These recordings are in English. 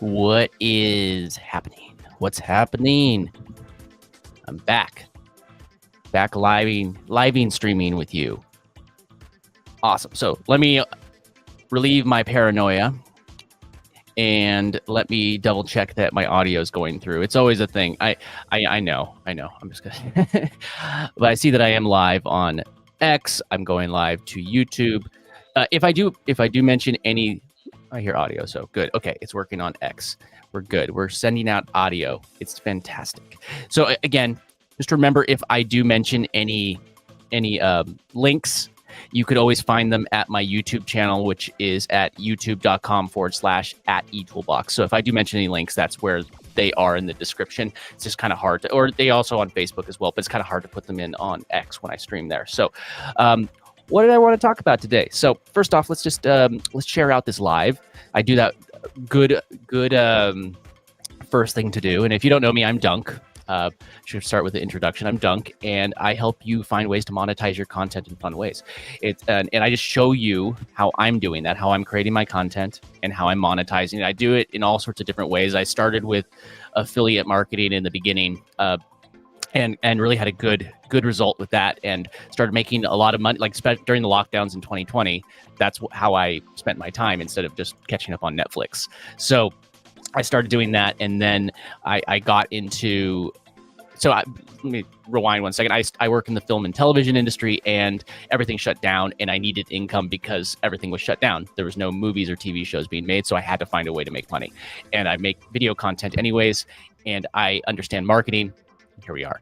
What is happening? What's happening? I'm back living streaming with you. Awesome. So let me relieve my paranoia and let me double check that my audio is going through. It's always a thing. I know. I'm just gonna, but I see that I am live on X. I'm going live to YouTube. If I do mention any, I hear audio, so good. Okay, it's working on X. We're good. We're sending out audio. It's fantastic. So again, just remember, if I do mention any links, you could always find them at my YouTube channel, which is at youtube.com/@eToolbox. So if I do mention any links, that's where they are in the description. It's just kind of hard to, or they also on Facebook as well, but it's kind of hard to put them in on X when I stream there. So what did I want to talk about today? So first off, let's just let's share out this live. I do that good first thing to do. And if you don't know me, I'm Dunk. Should start with the introduction. I'm Dunk, and I help you find ways to monetize your content in fun ways. And I just show you how I'm doing that, how I'm creating my content, and how I'm monetizing it. I do it in all sorts of different ways. I started with affiliate marketing in the beginning, and really had a good result with that, and started making a lot of money. Like during the lockdowns in 2020, that's how I spent my time instead of just catching up on Netflix. So I started doing that, and then I got into. So let me rewind 1 second. I work in the film and television industry, and everything shut down, and I needed income because everything was shut down. There was no movies or TV shows being made, so I had to find a way to make money. And I make video content anyways, and I understand marketing. Here we are.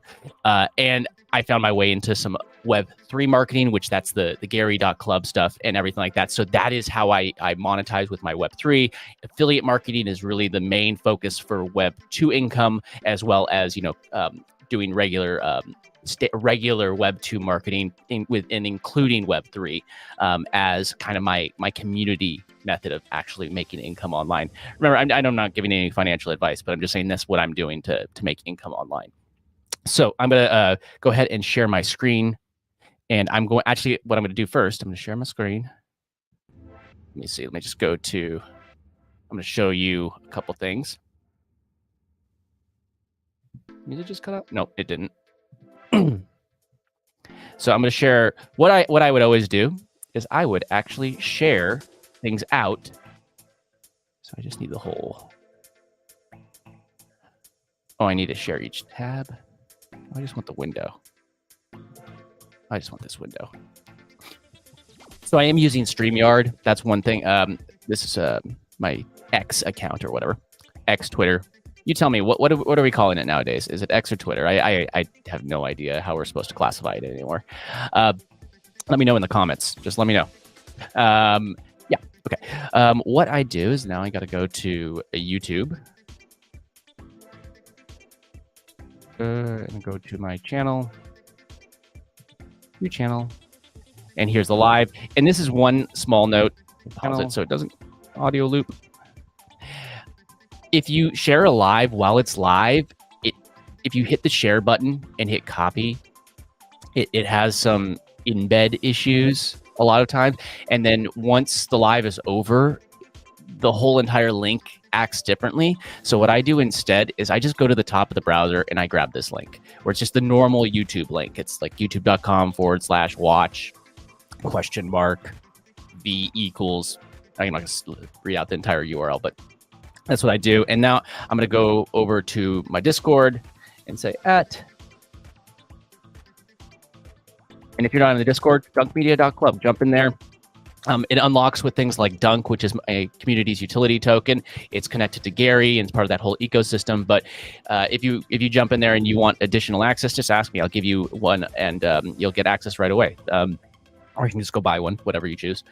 And I found my way into some Web3 marketing, which that's the Gary.club stuff and everything like that. So that is how I monetize with my Web3. Affiliate marketing is really the main focus for Web2 income, as well as, doing regular Web2 marketing including Web3 as kind of my community method of actually making income online. Remember, I'm not giving any financial advice, but I'm just saying that's what I'm doing to make income online. So I'm going to go ahead and share my screen, and what I'm going to do first, I'm going to share my screen. Let me see. Let me just go to, I'm going to show you a couple things. Did it just cut out? No, it didn't. So I'm going to share what I would always do is I would actually share things out. So I just need the whole. Oh, I need to share each tab. I just want the window. I just want this window. So I am using STREAMYARD. That's one thing. This is my X account or whatever. X, Twitter. You tell me, what are we calling it nowadays? Is it X or Twitter? I have no idea how we're supposed to classify it anymore. Let me know in the comments. Just let me know. Yeah, okay. What I do is now I got to go to YouTube. And go to my channel, new channel, and here's the live. And this is one small note. Pause it so it doesn't audio loop. If you share a live while it's live, if you hit the share button and hit copy, it has some embed issues a lot of times. And then once the live is over, the whole entire link acts differently. So what I do instead is I just go to the top of the browser and I grab this link, where it's just the normal YouTube link. It's like youtube.com/watch $V equals. I'm not going to read out the entire URL, but that's what I do. And now I'm going to go over to my Discord and say @. And if you're not in the Discord, dunkmedia.club, jump in there. It unlocks with things like Dunk, which is a community's utility token. It's connected to Gary and it's part of that whole ecosystem. But if you jump in there and you want additional access, just ask me. I'll give you one, and you'll get access right away. Or you can just go buy one, whatever you choose.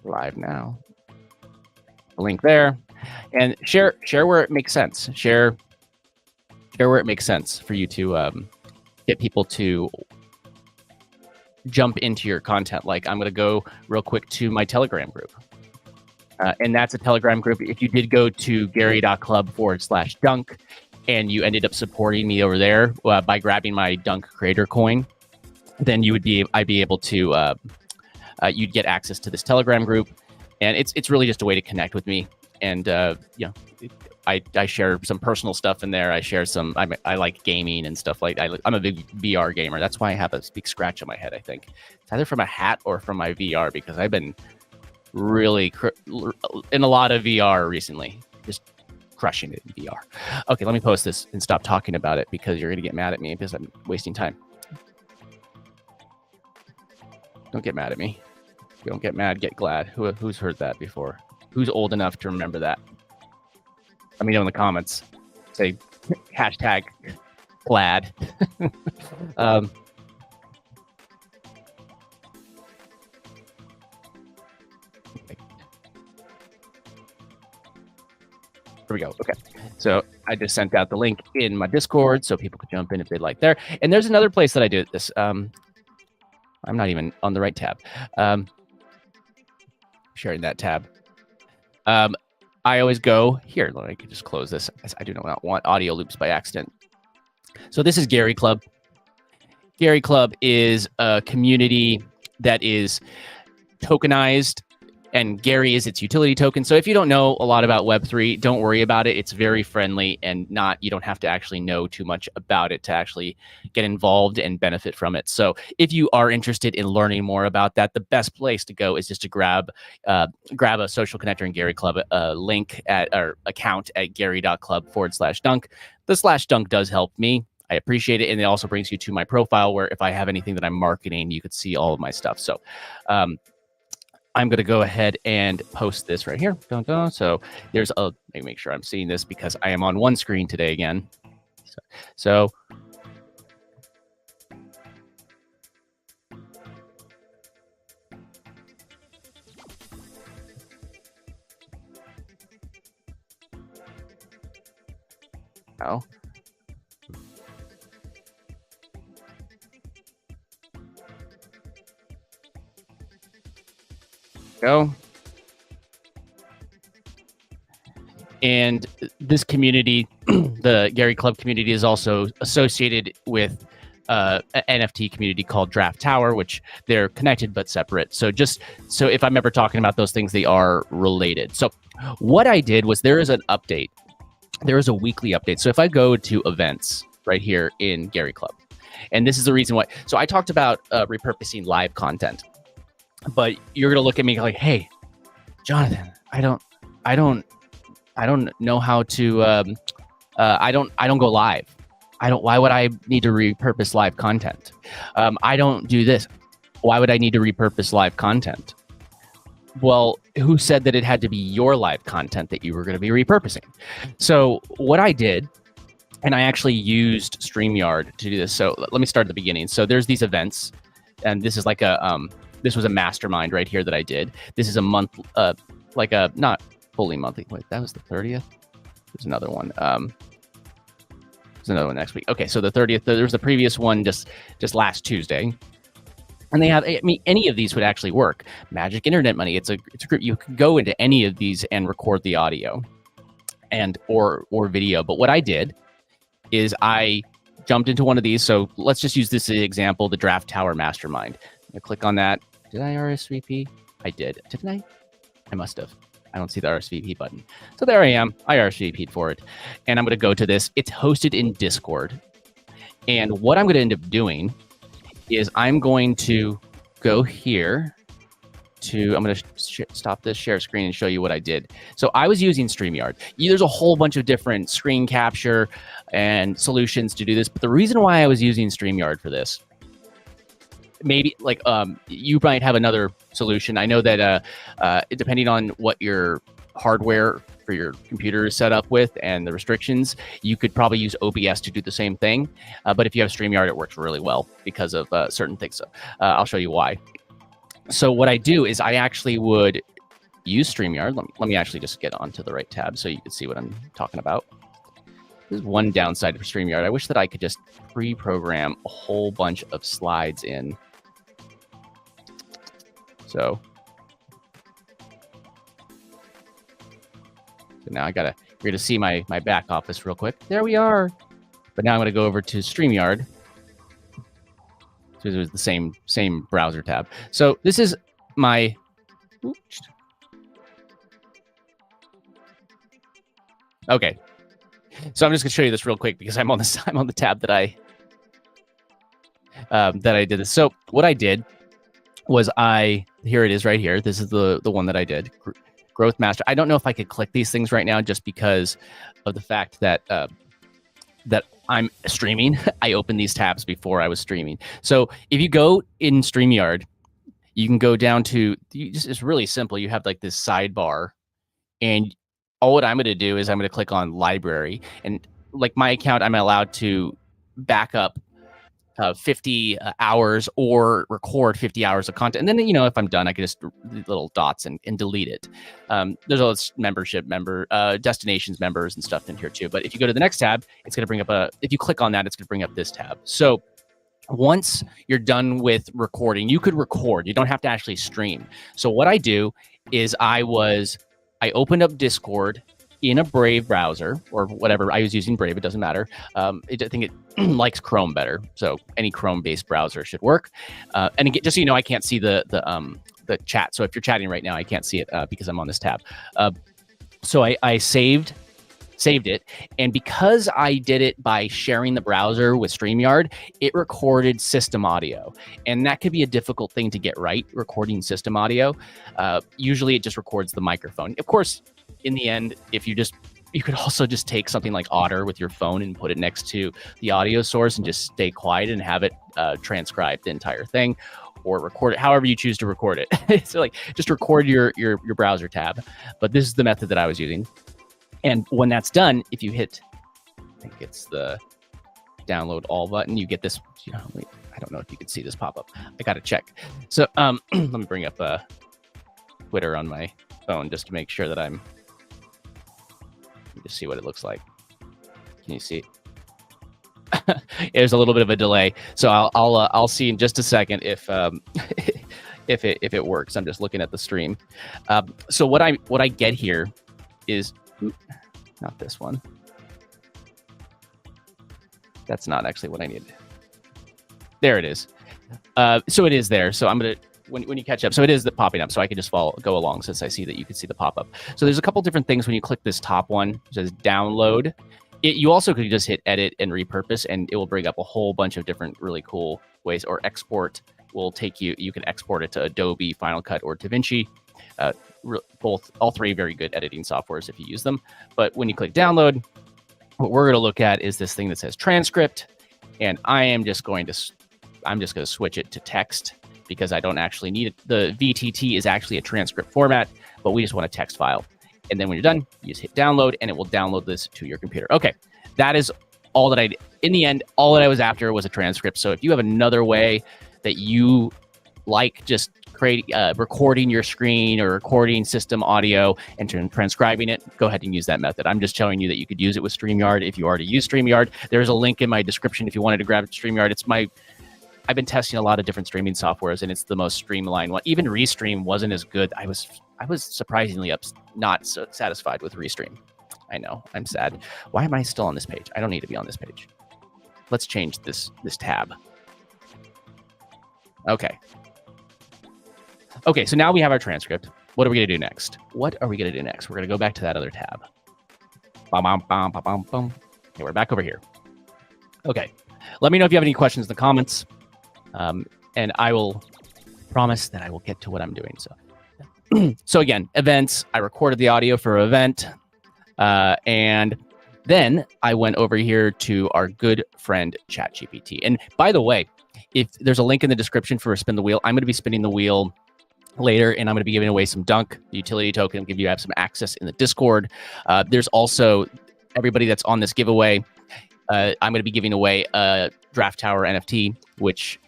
Live now. Link there, and share where it makes sense. Share where it makes sense for you to get people to jump into your content. Like I'm going to go real quick to my Telegram group. And that's a Telegram group. If you did go to gary.club/dunk and you ended up supporting me over there by grabbing my Dunk creator coin, then I'd be able to, you'd get access to this Telegram group. and it's really just a way to connect with me. And you know, I share some personal stuff in there. I share some. I like gaming and stuff like. I'm a big VR gamer. That's why I have a big scratch on my head. I think it's either from a hat or from my VR, because I've been really in a lot of VR recently. Just crushing it in VR. Okay, let me post this and stop talking about it, because you're gonna get mad at me because I'm wasting time. Don't get mad at me. Don't get mad, get glad. Who's heard that before? Who's old enough to remember that? Let me know in the comments. Say hashtag glad. Here we go. Okay. So I just sent out the link in my Discord so people could jump in if they'd like there. And there's another place that I do this. I'm not even on the right tab. Sharing that tab. I always go here. I can just close this. I do not want audio loops by accident. So this is Gary Club. Gary Club is a community that is tokenized, and Gary is its utility token. So if you don't know a lot about Web3, don't worry about it. It's very friendly, and you don't have to actually know too much about it to actually get involved and benefit from it. So if you are interested in learning more about that, the best place to go is just to grab a social connector in Gary Club, link at our account at gary.club/dunk. The /dunk does help me. I appreciate it. And it also brings you to my profile, where if I have anything that I'm marketing, you could see all of my stuff. So, I'm going to go ahead and post this right here. So there's let me make sure I'm seeing this, because I am on one screen today again. So oh. Go. And this community, the Gary Club community, is also associated with an NFT community called Draft Tower, which they're connected but separate. So so if I'm ever talking about those things, they are related. So what I did was, there is an update. There is a weekly update. So if I go to events right here in Gary Club, and this is the reason why. So I talked about repurposing live content. But you're gonna look at me like, "Hey, Jonathan, I don't know how to. I don't go live. Why would I need to repurpose live content? I don't do this. Why would I need to repurpose live content? Well, who said that it had to be your live content that you were going to be repurposing? So what I did, and I actually used STREAMYARD to do this. So let me start at the beginning. So there's these events, and this is like a this was a mastermind right here that I did. This is a month, like a not fully monthly. Wait, that was the 30th. There's another one. There's another one next week. Okay, so the 30th. There's the previous one just last Tuesday, and they have. I mean, any of these would actually work. Magic Internet Money. It's a group. You can go into any of these and record the audio, and or video. But what I did is I jumped into one of these. So let's just use this example: the Draft Tower Mastermind. I click on that. Did I RSVP? I did. Didn't I? I must have. I don't see the RSVP button. So there I am. I RSVP'd for it. And I'm going to go to this. It's hosted in Discord. And what I'm going to end up doing is I'm going to go here to, I'm going to stop this share screen and show you what I did. So I was using StreamYard. There's a whole bunch of different screen capture and solutions to do this. But the reason why I was using StreamYard for this, maybe like you might have another solution. I know that depending on what your hardware for your computer is set up with and the restrictions, you could probably use OBS to do the same thing. But if you have StreamYard, it works really well because of certain things. So I'll show you why. So what I do is I actually would use StreamYard. Let me actually just get onto the right tab so you can see what I'm talking about. There's one downside for StreamYard. I wish that I could just pre-program a whole bunch of slides in. So now you're gonna see my back office real quick. There we are. But now I'm gonna go over to StreamYard. So it was the same browser tab. So this is my, oops, Okay. So I'm just gonna show you this real quick because I'm on the tab that I did this. So what I did was here it is right here. This is the one that I did. Growth Master. I don't know if I could click these things right now just because of the fact that that I'm streaming. I opened these tabs before I was streaming. So if you go in StreamYard, you can go down to, it's really simple. You have like this sidebar, and all what I'm going to do is I'm going to click on library, and like my account, I'm allowed to back up 50 hours or record 50 hours of content. And then, if I'm done, I can just little dots and delete it. There's all this destinations members and stuff in here too. But if you go to the next tab, it's going to bring up if you click on that, it's going to bring up this tab. So once you're done with recording, you could record. You don't have to actually stream. So what I do is I opened up Discord in a Brave browser or whatever. I was using Brave. It doesn't matter. I think it likes Chrome better. So any Chrome-based browser should work. And again, just so you know, I can't see the chat. So if you're chatting right now, I can't see it because I'm on this tab. So I saved it, and because I did it by sharing the browser with StreamYard, it recorded system audio, and that could be a difficult thing to get right, recording system audio. Usually it just records the microphone. Of course, in the end, if you could also just take something like Otter with your phone and put it next to the audio source and just stay quiet and have it transcribe the entire thing, or record it however you choose to record it. So like just record your browser tab. But this is the method that I was using. And when that's done, if you hit, I think it's the download all button, you get this, wait, I don't know if you can see this pop up. I got to check. So let me bring up Twitter on my phone just to make sure that let me just see what it looks like. Can you see? There's a little bit of a delay. So I'll see in just a second if if it works. I'm just looking at the stream. So what I get here is, not this one. That's not actually what I need. There it is. So it is there. So I'm gonna when you catch up. So it is popping up. So I can just go along since I see that you can see the pop up. So there's a couple different things when you click this top one. It says download. You also could just hit edit and repurpose, and it will bring up a whole bunch of different really cool ways. Or export will take you. You can export it to Adobe, Final Cut, or DaVinci. All three very good editing softwares if you use them. But when you click download, what we're going to look at is this thing that says transcript, and I'm just going to switch it to text because I don't actually need it. The VTT is actually a transcript format, but we just want a text file. And then when you're done, you just hit download, and it will download this to your computer. Okay, that is all that in the end, all that I was after was a transcript. So if you have another way that you like just recording your screen or recording system audio and transcribing it, go ahead and use that method. I'm just showing you that you could use it with StreamYard if you already use StreamYard. There's a link in my description if you wanted to grab StreamYard. I've been testing a lot of different streaming softwares, and it's the most streamlined one. Even Restream wasn't as good. I was surprisingly not so satisfied with Restream. I know, I'm sad. Why am I still on this page? I don't need to be on this page. Let's change this tab. Okay, so now we have our transcript. What are we going to do next? We're going to go back to that other tab. Okay, we're back over here. Okay, let me know if you have any questions in the comments, and I will promise that I will get to what I'm doing. So again, events. I recorded the audio for an event, and then I went over here to our good friend ChatGPT. And by the way, if there's a link in the description for Spin the Wheel, I'm going to be spinning the wheel later, and I'm going to be giving away some Dunk, the utility token, have some access in the Discord. There's also everybody that's on this giveaway. I'm going to be giving away a Draft Tower NFT, which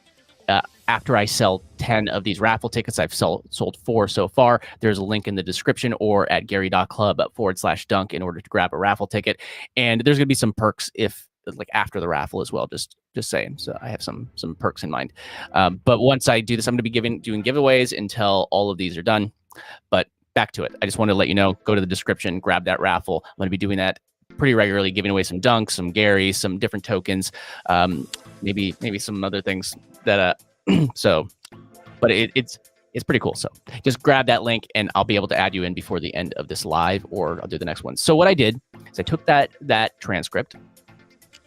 after I sell 10 of these raffle tickets, I've sold 4 so far. There's a link in the description or at gary.club/dunk in order to grab a raffle ticket. And there's going to be some perks after the raffle as well, just saying. So I have some perks in mind. But once I do this, I'm going to be doing giveaways until all of these are done. But back to it. I just wanted to let you know, go to the description, grab that raffle. I'm going to be doing that pretty regularly, giving away some Dunks, some Gary, some different tokens, maybe some other things that but it's It's pretty cool. So just grab that link and I'll be able to add you in before the end of this live, or I'll do the next one. So what I did is I took that transcript,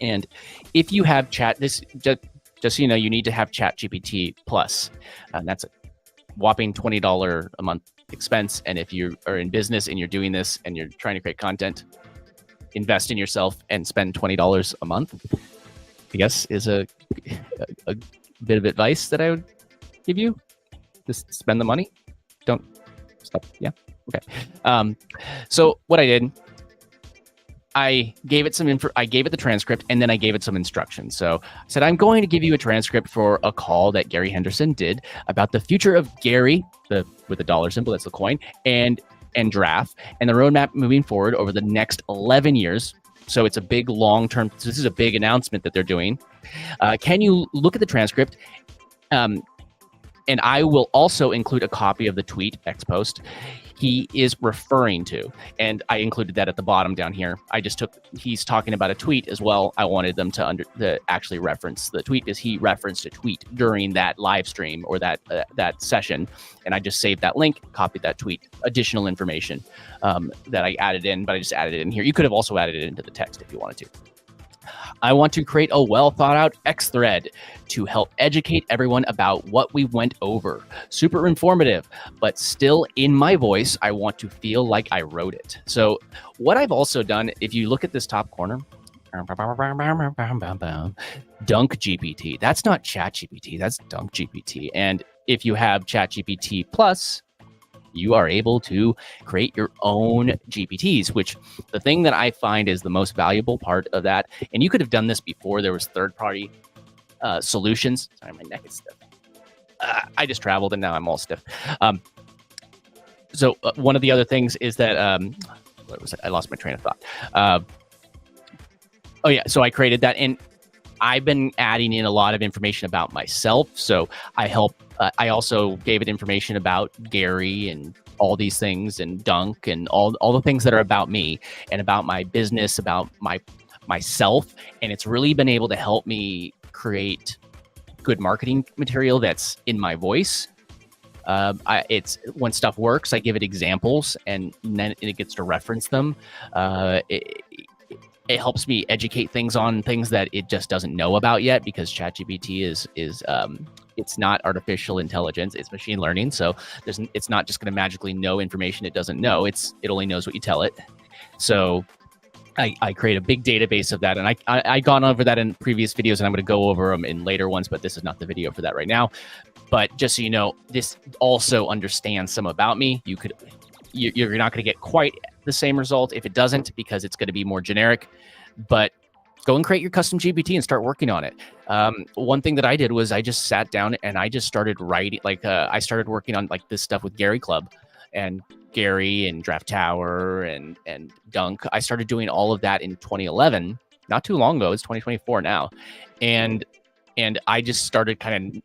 and if you have just so you know, you need to have ChatGPT Plus. That's a whopping $20 a month expense. And if you are in business and you're doing this and you're trying to create content, invest in yourself and spend $20 a month, I guess, is a bit of advice that I would give you. Just spend the money. Don't stop. Yeah. Okay. So what I did, I gave it I gave it the transcript, and then I gave it some instructions. So I said, I'm going to give you a transcript for a call that Gary Henderson did about the future of Gary, with the dollar symbol, that's the coin, and draft, and the roadmap moving forward over the next 11 years. So it's a big long-term, so this is a big announcement that they're doing. Can you look at the transcript? And I will also include a copy of the tweet X post he is referring to. And I included that at the bottom down here. He's talking about a tweet as well. I wanted them to actually reference the tweet, because he referenced a tweet during that live stream or that session. And I just saved that link, copied that tweet, additional information that I added in, but I just added it in here. You could have also added it into the text if you wanted to. I want to create a well thought out X thread to help educate everyone about what we went over. Super informative, but still in my voice. I want to feel like I wrote it. So what I've also done, if you look at this top corner, Dunk GPT. That's not Chat GPT, that's Dunk GPT. And if you have Chat GPT Plus, you are able to create your own GPTs, which the thing that I find is the most valuable part of that. And you could have done this before there was third-party solutions. Sorry, my neck is stiff. I just traveled and now I'm all stiff. So one of the other things is that, what was it? I lost my train of thought. Oh yeah, so I created that, and I've been adding in a lot of information about myself. So I also gave it information about Gary and all these things, and Dunk, and all the things that are about me and about my business, about myself. And it's really been able to help me create good marketing material that's in my voice. It's when stuff works, I give it examples, and then it gets to reference them. It helps me educate things on things that it just doesn't know about yet, because ChatGPT is it's not artificial intelligence, it's machine learning. So it's not just going to magically know information it doesn't know. It only knows what you tell it. So I create a big database of that, and I've gone over that in previous videos, and I'm going to go over them in later ones, but this is not the video for that right now. But just so you know, this also understands some about me. You're not going to get quite the same result if it doesn't, because it's going to be more generic. But go and create your custom GPT and start working on it. One thing that I did was I just sat down and I just started writing. I started working on this stuff with Gary Club and Gary and Draft Tower and Dunk. I started doing all of that in 2011, not too long ago. It's 2024 now, and I just started kind of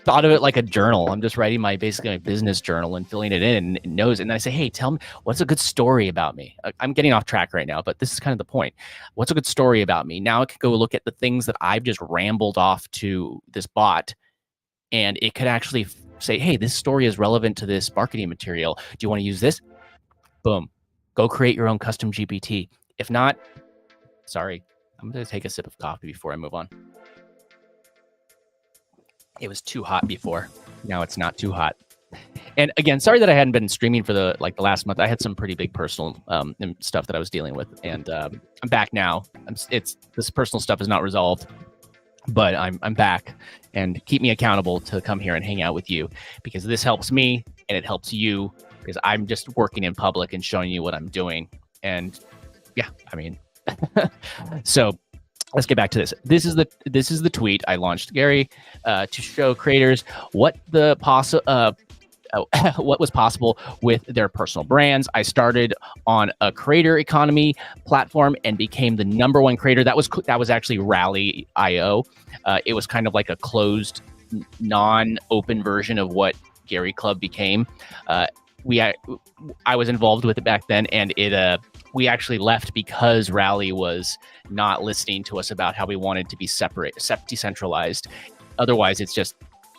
thought of it like a journal. I'm just writing basically my business journal and filling it in, and it knows. And then I say, hey, tell me, what's a good story about me? I'm getting off track right now, but this is kind of the point. What's a good story about me? Now I could go look at the things that I've just rambled off to this bot, and it could actually say, hey, this story is relevant to this marketing material. Do you want to use this? Boom. Go create your own custom GPT. If not, sorry, I'm going to take a sip of coffee before I move on. It was too hot before. Now it's not too hot. And again, sorry that I hadn't been streaming for the last month. I had some pretty big personal stuff that I was dealing with, and I'm back now. This personal stuff is not resolved, but I'm back, and keep me accountable to come here and hang out with you, because this helps me and it helps you, because I'm just working in public and showing you what I'm doing. And yeah, I mean, so let's get back to this. This is the tweet I launched, Gary, to show creators what was possible with their personal brands. I started on a creator economy platform and became the #1 creator. That was actually Rally.io. It was kind of like a closed, non-open version of what Gary Club became. I was involved with it back then, and we actually left because Rally was not listening to us about how we wanted to be separate, decentralized. Otherwise, it's just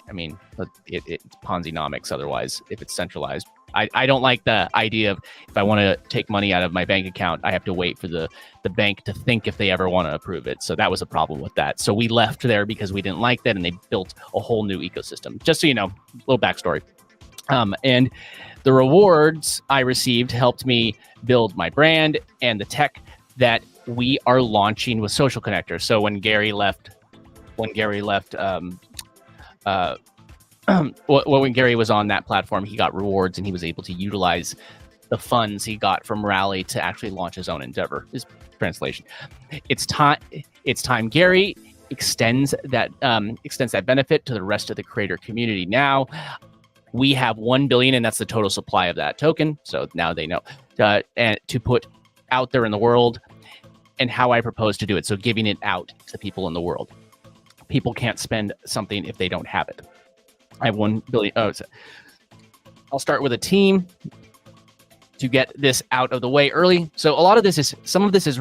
I mean, it's Ponzi-nomics otherwise if it's centralized. I don't like the idea of if I want to take money out of my bank account, I have to wait for the bank to think if they ever want to approve it. So that was a problem with that. So we left there because we didn't like that, and they built a whole new ecosystem. Just so you know, little backstory. And the rewards I received helped me build my brand and the tech that we are launching with Social Connector. So when Gary left, when Gary was on that platform, he got rewards and he was able to utilize the funds he got from Rally to actually launch his own endeavor. His translation. It's time Gary extends that benefit to the rest of the creator community. Now we have 1 billion, and that's the total supply of that token. So now they know and to put out there in the world, and how I propose to do it. So giving it out to people in the world. People can't spend something if they don't have it. I have 1 billion. I'll start with a team to get this out of the way early. So a lot of this is, some of this is,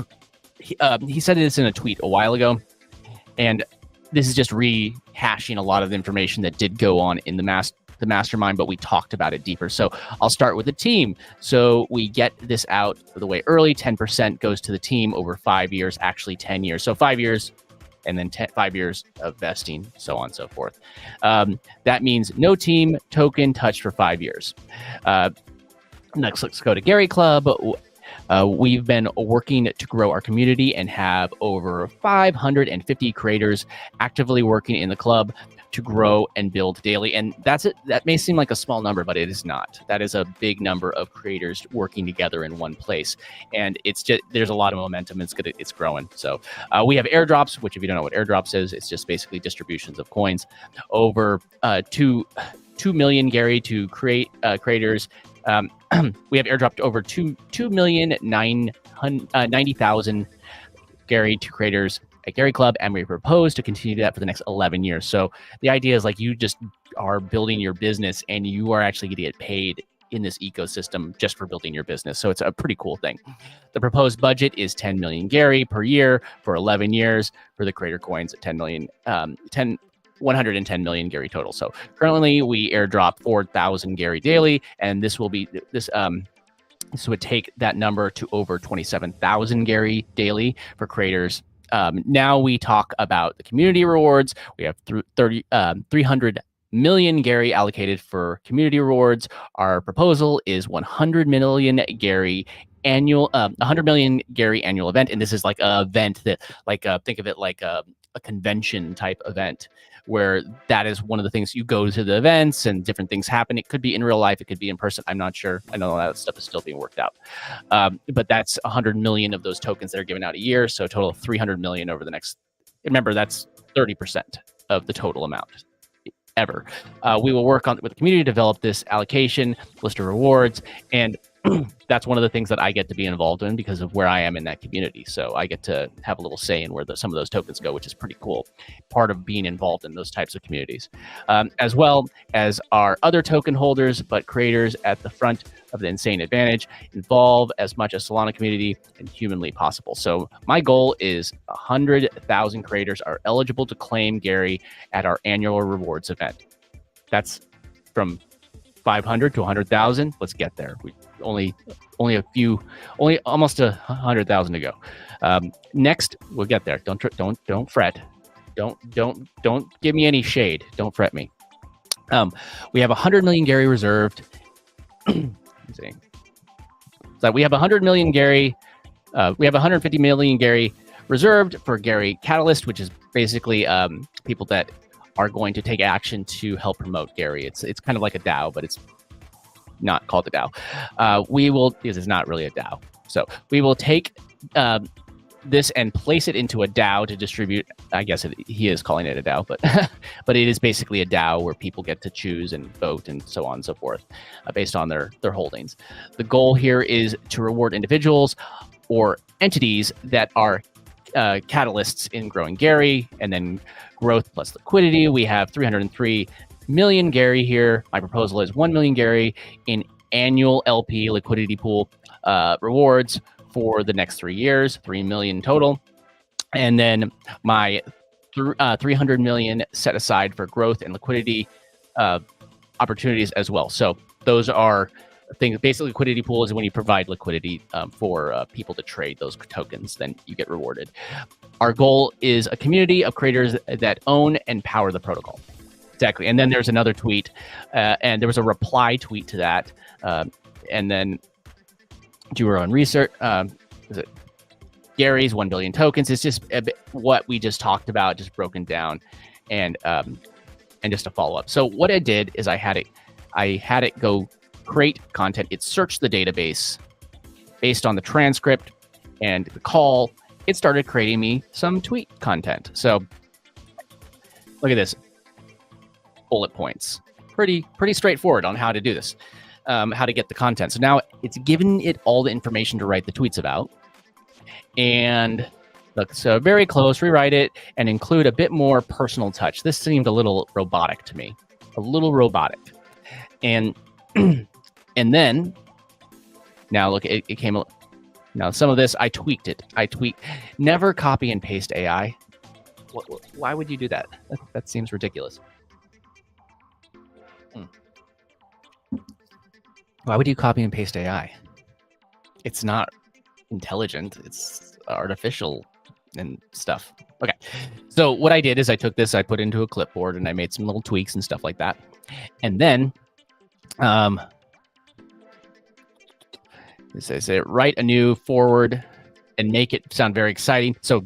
he said this in a tweet a while ago, and this is just rehashing a lot of the information that did go on in the mastermind, but we talked about it deeper. So I'll start with the team. So we get this out of the way early. 10% goes to the team over 5 years, actually 10 years. So 5 years, and then 5 years of vesting, so on and so forth. That means no team token touched for 5 years. Next, let's go to Gary Club. We've been working to grow our community and have over 550 creators actively working in the club to grow and build daily. And that's it. That may seem like a small number, but it is not. That is a big number of creators working together in one place. And it's just, there's a lot of momentum. It's growing. So we have airdrops, which if you don't know what airdrops is, it's just basically distributions of coins over 2 million Gary to creators. We have airdropped over 2,990,000 Gary to creators at Gary Club, and we propose to continue that for the next 11 years. So the idea is like you just are building your business and you are actually going to get paid in this ecosystem just for building your business. So it's a pretty cool thing. The proposed budget is 10 million Gary per year for 11 years for the creator coins at 110 million Gary total. So currently we airdrop 4,000 Gary daily, and this will be this would take that number to over 27,000 Gary daily for creators. Now we talk about the community rewards. We have 300 million Gary allocated for community rewards. Our proposal is 100 million Gary annual, 100 million Gary annual event. And this is like an event that, like, think of it like a convention type event, where that is one of the things. You go to the events and different things happen. It could be in real life. It could be in person. I'm not sure. I know that stuff is still being worked out. But that's 100 million of those tokens that are given out a year. So a total of 300 million over the next, remember, that's 30% of the total amount ever. We will work with the community to develop this allocation list of rewards, and that's one of the things that I get to be involved in because of where I am in that community. So I get to have a little say in where some of those tokens go, which is pretty cool. Part of being involved in those types of communities, as well as our other token holders, but creators at the front of the Insane Advantage involve as much as Solana community and humanly possible. So my goal is 100,000 creators are eligible to claim Gary at our annual rewards event. That's from 500 to 100,000. Let's get there. We only almost 100,000 to go. Next, we'll get there. Don't fret. Don't give me any shade. Don't fret me. We have 100 million Gary reserved. So we have 100 million Gary. We have 150 million Gary reserved for Gary Catalyst, which is basically people that are going to take action to help promote Gary. It's kind of like a DAO, but it's not called a DAO. Because it's not really a DAO. So we will take this and place it into a DAO to distribute. I guess he is calling it a DAO, but but it is basically a DAO where people get to choose and vote and so on and so forth based on their holdings. The goal here is to reward individuals or entities that are catalysts in growing Gary, and then growth plus liquidity. We have 303 million Gary here. My proposal is 1 million Gary in annual LP liquidity pool rewards for the next 3 years, 3 million total. And then my 300 million set aside for growth and liquidity opportunities as well. So those are things. Basically, liquidity pool is when you provide liquidity for people to trade those tokens, then you get rewarded. Our goal is a community of creators that own and power the protocol. Exactly. And then there's another tweet, and there was a reply tweet to that. And then do your own research. Is it Gary's 1 billion tokens? It's just a bit what we just talked about, just broken down, and just a follow up. So what I did is I had it go create content. It searched the database based on the transcript and the call. It started creating me some tweet content. So look at this. Bullet points. Pretty straightforward on how to do this, how to get the content. So now it's given it all the information to write the tweets about. And look, so very close, rewrite it and include a bit more personal touch. This seemed a little robotic to me, a little robotic. And then now look, it came. Now some of this I tweaked it. Never copy and paste AI. Why would you do that? That seems ridiculous. Why would you copy and paste AI? It's not intelligent. It's artificial and stuff. Okay. So what I did is I took this, I put into a clipboard, and I made some little tweaks and stuff like that. And then say write a new forward and make it sound very exciting. So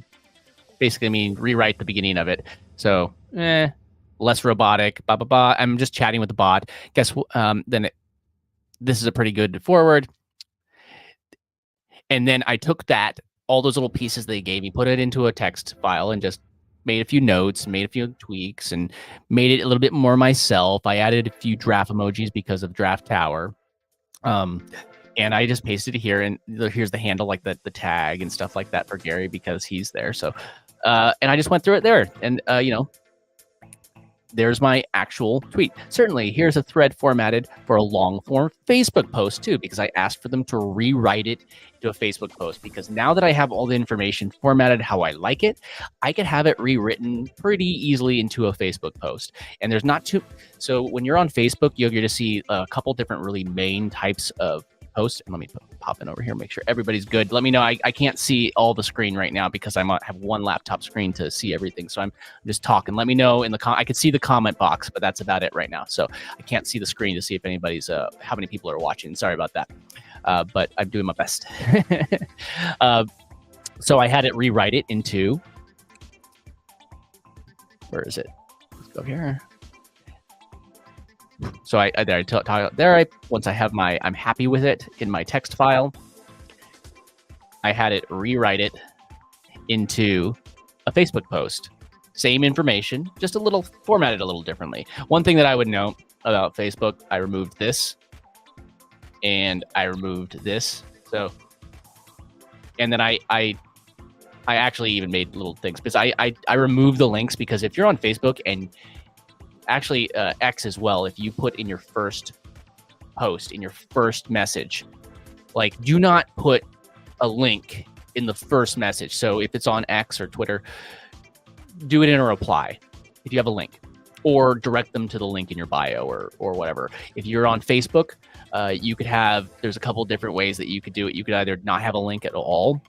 basically, I mean, rewrite the beginning of it. So less robotic, blah, blah, blah. I'm just chatting with the bot. Guess then this is a pretty good forward. And then I took all those little pieces they gave me, put it into a text file, and just made a few notes, made a few tweaks, and made it a little bit more myself. I added a few draft emojis because of Draft Tower. And I just pasted it here, and here's the handle, like the tag and stuff like that for Gary because he's there. So, and I just went through it there, and there's my actual tweet. Certainly, here's a thread formatted for a long form Facebook post too, because I asked for them to rewrite it to a Facebook post. Because now that I have all the information formatted how I like it, I could have it rewritten pretty easily into a Facebook post. And there's not too. So when you're on Facebook, you're going to see a couple different really main types of post. And let me pop in over here, make sure everybody's good. Let me know. I can't see all the screen right now because I have one laptop screen to see everything. So I'm just talking. Let me know in the I can see the comment box, but that's about it right now. So I can't see the screen to see if anybody's how many people are watching. Sorry about that. But I'm doing my best. So I had it rewrite it into, where is it? Let's go here. So once I have I'm happy with it in my text file, I had it rewrite it into a Facebook post. Same information, just a little formatted a little differently. One thing that I would note about Facebook, I removed this and I removed this. So, and then I actually even made little things because I removed the links because if you're on Facebook and actually X as well, if you put in your first post, in your first message, like do not put a link in the first message. So if it's on X or Twitter, do it in a reply if you have a link, or direct them to the link in your bio or whatever. If you're on Facebook, you could there's a couple different ways that you could do it. You could either not have a link at all,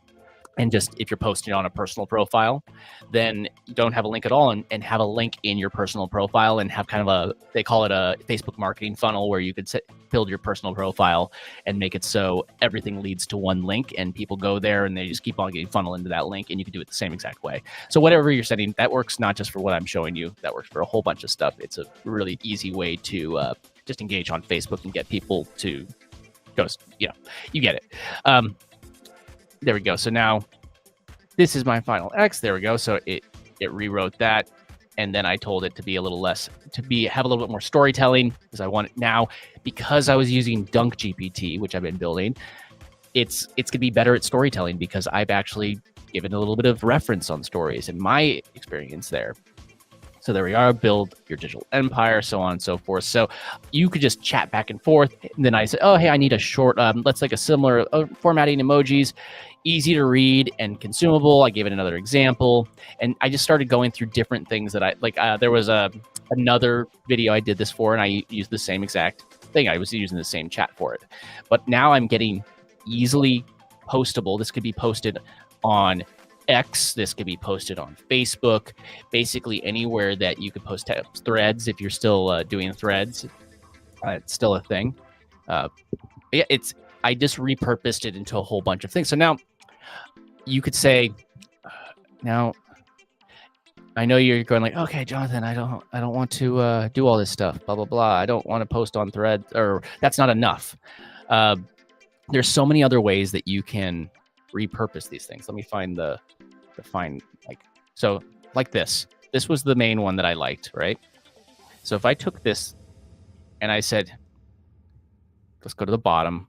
and just if you're posting on a personal profile, then you don't have a link at all, and have a link in your personal profile and have kind of they call it a Facebook marketing funnel, where you could build your personal profile and make it so everything leads to one link and people go there and they just keep on getting funneled into that link, and you can do it the same exact way. So whatever you're setting, that works not just for what I'm showing you, that works for a whole bunch of stuff. It's a really easy way to just engage on Facebook and get people to go, you get it. There we go. So now this is my final X. There we go. So it rewrote that. And then I told it to be a little less, have a little bit more storytelling, because I want it now, because I was using Dunk GPT, which I've been building. It's going to be better at storytelling because I've actually given a little bit of reference on stories and my experience there. So there we are, build your digital empire, so on and so forth. So you could just chat back and forth. And then I said, oh, hey, I need a short, let's like a similar formatting emojis, easy to read and consumable. I gave it another example. And I just started going through different things that I, like there was another video I did this for, and I used the same exact thing. I was using the same chat for it. But now I'm getting easily postable. This could be posted on X, this could be posted on Facebook, basically anywhere that you could post threads. If you're still doing threads, it's still a thing. Yeah, I just repurposed it into a whole bunch of things. So now you could say, now I know you're going like, okay, Jonathan, I don't want to do all this stuff, blah, blah, blah. I don't want to post on threads, or that's not enough. There's so many other ways that you can repurpose these things. Let me find so like this. This was the main one that I liked, right? So if I took this and I said, let's go to the bottom,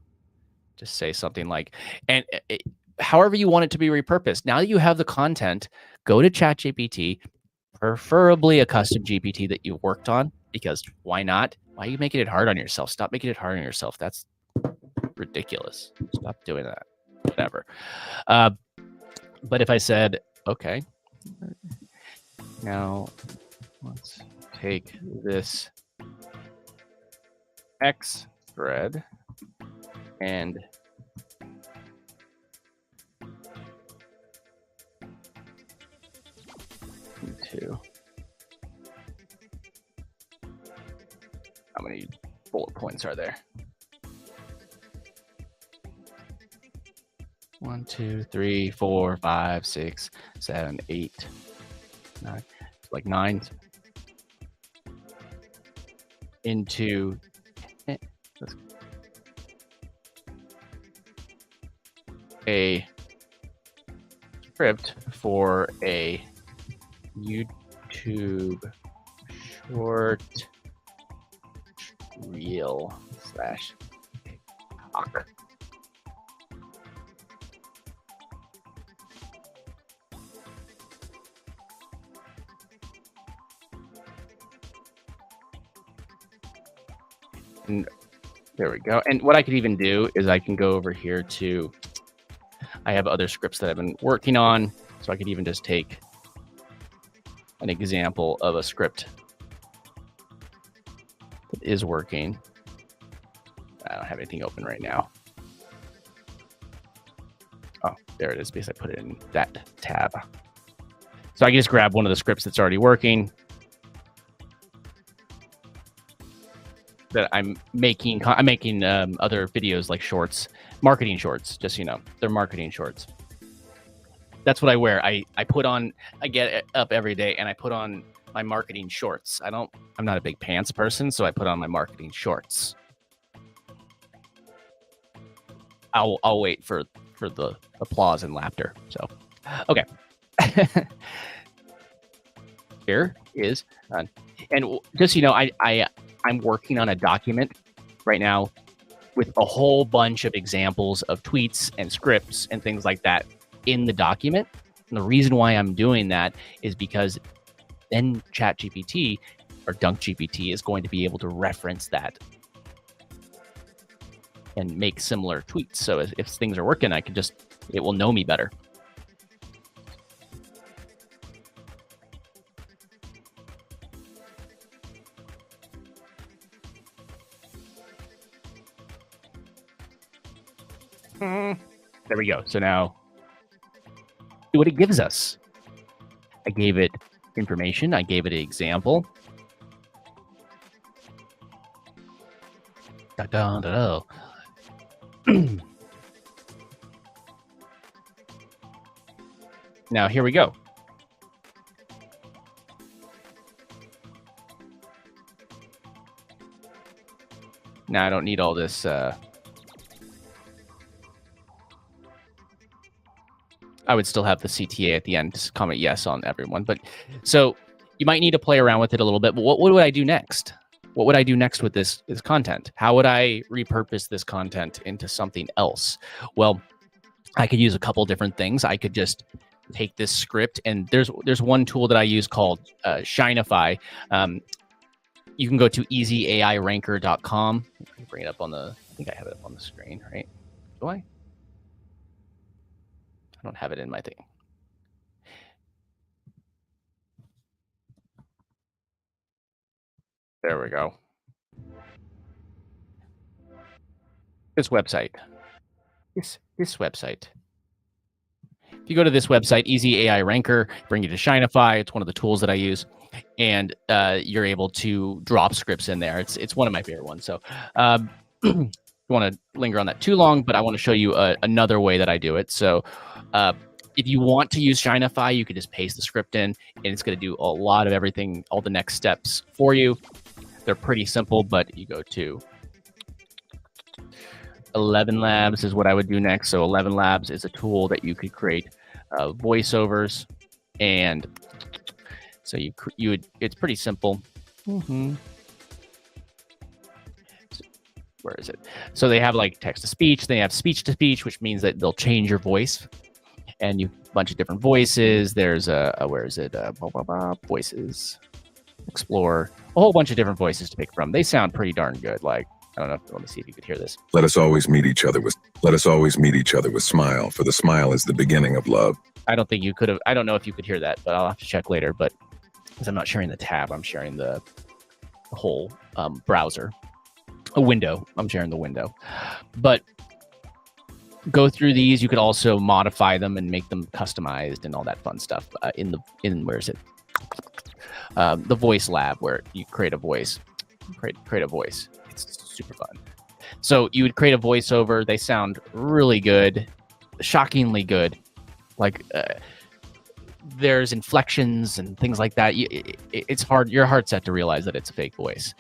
just say something like, and however you want it to be repurposed. Now that you have the content, go to ChatGPT, preferably a custom GPT that you worked on, because why not? Why are you making it hard on yourself? Stop making it hard on yourself. That's ridiculous. Stop doing that. Whatever. But if I said, okay, now let's take this X thread and into, how many bullet points are there? 1, 2, 3, 4, 5, 6, 7, 8, 9. It's like 9 into a script for a YouTube short reel / talk. And there we go. And what I could even do is I can go over here to, I have other scripts that I've been working on. So I could even just take an example of a script that is working. I don't have anything open right now. Oh, there it is, because I put it in that tab. So I can just grab one of the scripts that's already working, that I'm making other videos like shorts, marketing shorts, just so you know, they're marketing shorts. That's what I wear. I get up every day and I put on my marketing shorts. I'm not a big pants person, so I put on my marketing shorts. I'll wait for the applause and laughter. So, okay. Here is, and just, you know, I'm working on a document right now with a whole bunch of examples of tweets and scripts and things like that in the document. And the reason why I'm doing that is because then ChatGPT or DunkGPT is going to be able to reference that and make similar tweets. So if things are working, it will know me better. There we go. So now, see what it gives us. I gave it information. I gave it an example. Now, here we go. Now, I don't need all this... I would still have the CTA at the end. Just comment yes on everyone. But so you might need to play around with it a little bit. But what would I do next? What would I do next with this content? How would I repurpose this content into something else? Well, I could use a couple different things. I could just take this script, and there's one tool that I use called SHINEFY. You can go to easyairanker.com. Bring it up on the, I think I have it up on the screen, right? Do I? I don't have it in my thing. There we go. This website. This website. If you go to this website, Easy AI Ranker, bring you to SHINEFY. It's one of the tools that I use, and you're able to drop scripts in there. It's one of my favorite ones. So don't want to linger on that too long, but I want to show you another way that I do it. So if you want to use SHINEFY, you can just paste the script in, and it's going to do a lot of everything, all the next steps for you. They're pretty simple, but you go to 11 Labs is what I would do next. So 11 Labs is a tool that you could create voiceovers, and so you would, it's pretty simple. Where is it? So they have like text to speech, they have speech to speech, which means that they'll change your voice, and you bunch of different voices. There's where is it? Voices, explore, a whole bunch of different voices to pick from. They sound pretty darn good. Like, I don't know. Let me see if you could hear this. Let us always meet each other with smile, for the smile is the beginning of love. I don't think you could have. I don't know if you could hear that, but I'll have to check later. But because I'm not sharing the tab, I'm sharing the whole browser, a window. I'm sharing the window. But go through these. You could also modify them and make them customized and all that fun stuff in where is it? The voice lab, where you create a voice. Create a voice. It's super fun. So you would create a voiceover. They sound really good, shockingly good. Like there's inflections and things like that. It's hard. Your heart's set to realize that it's a fake voice,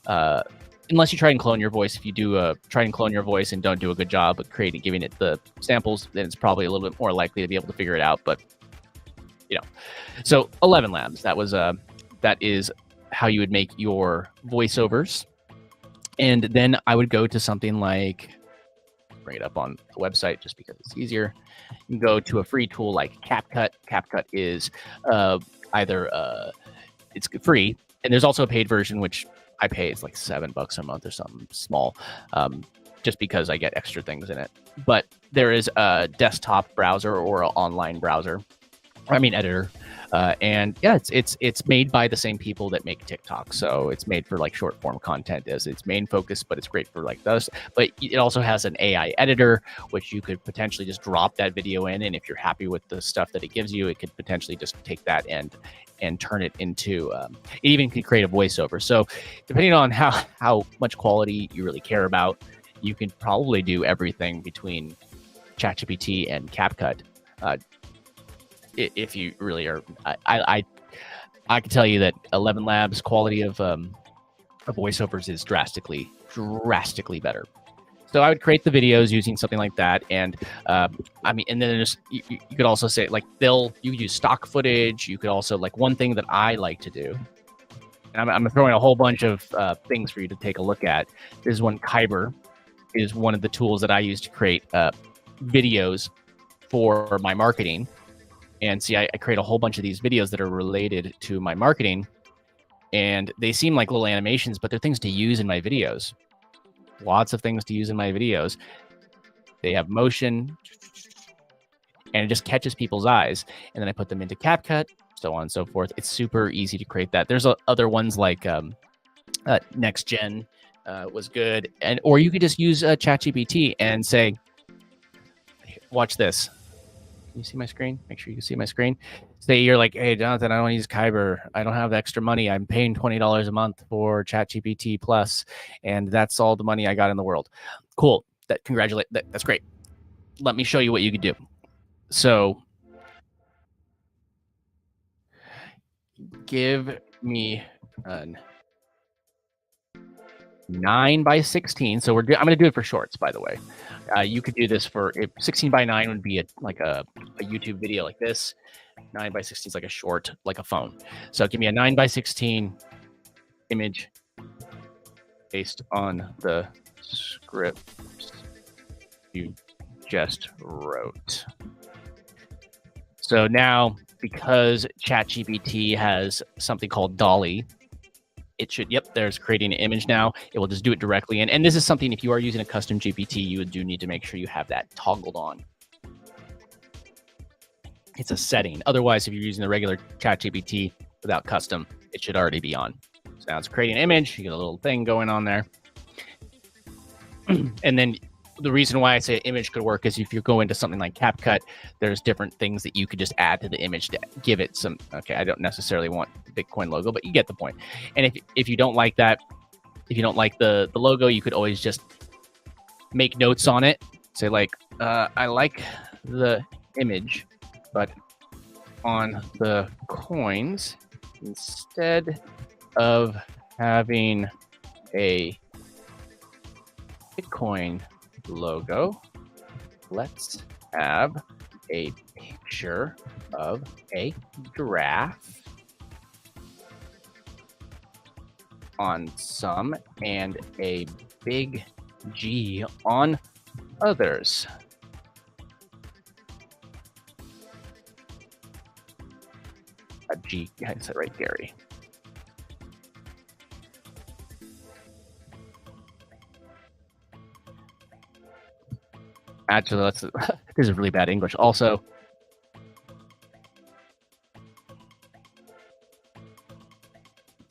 unless you try and clone your voice. If you do try and clone your voice and don't do a good job of giving it the samples, then it's probably a little bit more likely to be able to figure it out. But you know, so 11 Labs. That is how you would make your voiceovers. And then I would go to something like, bring it up on the website just because it's easier. You go to a free tool like CapCut. CapCut is it's free, and there's also a paid version, which I pay. It's like $7 a month or something small, just because I get extra things in it. But there is a desktop browser or an online browser. Editor. And yeah, it's made by the same people that make TikTok. So it's made for like short form content as its main focus, but it's great for like those. But it also has an AI editor, which you could potentially just drop that video in. And if you're happy with the stuff that it gives you, it could potentially just take that and turn it into, it even can create a voiceover. So depending on how much quality you really care about, you can probably do everything between ChatGPT and CapCut. If you really are, I can tell you that 11 Labs quality of voiceovers is drastically better. So I would create the videos using something like that, and and then there's you could also say like you could use stock footage. You could also, like, one thing that I like to do, and I'm throwing a whole bunch of things for you to take a look at. This is one. Kyber is one of the tools that I use to create videos for my marketing. And see, I create a whole bunch of these videos that are related to my marketing, and they seem like little animations, but they're things to use in my videos. Lots of things to use in my videos. They have motion, and it just catches people's eyes. And then I put them into CapCut, so on and so forth. It's super easy to create that. There's other ones like Next Gen was good, or you could just use ChatGPT and say, "Watch this." Can you see my screen? Make sure you can see my screen. Say you're like, "Hey, Jonathan, I don't use Kyber. I don't have extra money. I'm paying $20 a month for ChatGPT Plus, and that's all the money I got in the world." Cool. That's great. Let me show you what you could do. So give me a 9:16. So I'm going to do it for shorts, by the way. You could do this for 16:9 would be a YouTube video like this. 9:16 is like a short, like a phone. So give me a 9:16 image based on the script you just wrote. So now, because ChatGPT has something called Dolly, it should, yep, there's creating an image now. It will just do it directly. And this is something, if you are using a custom GPT, you do need to make sure you have that toggled on. It's a setting. Otherwise, if you're using the regular ChatGPT without custom, it should already be on. So now it's creating an image. You get a little thing going on there. And then the reason why I say image could work is if you go into something like CapCut, there's different things that you could just add to the image to give it some, okay, I don't necessarily want the Bitcoin logo, but you get the point. And if you don't like that, if you don't like the logo, you could always just make notes on it. Say like, I like the image, but on the coins, instead of having a Bitcoin logo, let's have a picture of a giraffe on some and a big G on others. A G, I said right, Gary. Actually, let's. This is really bad English. Also,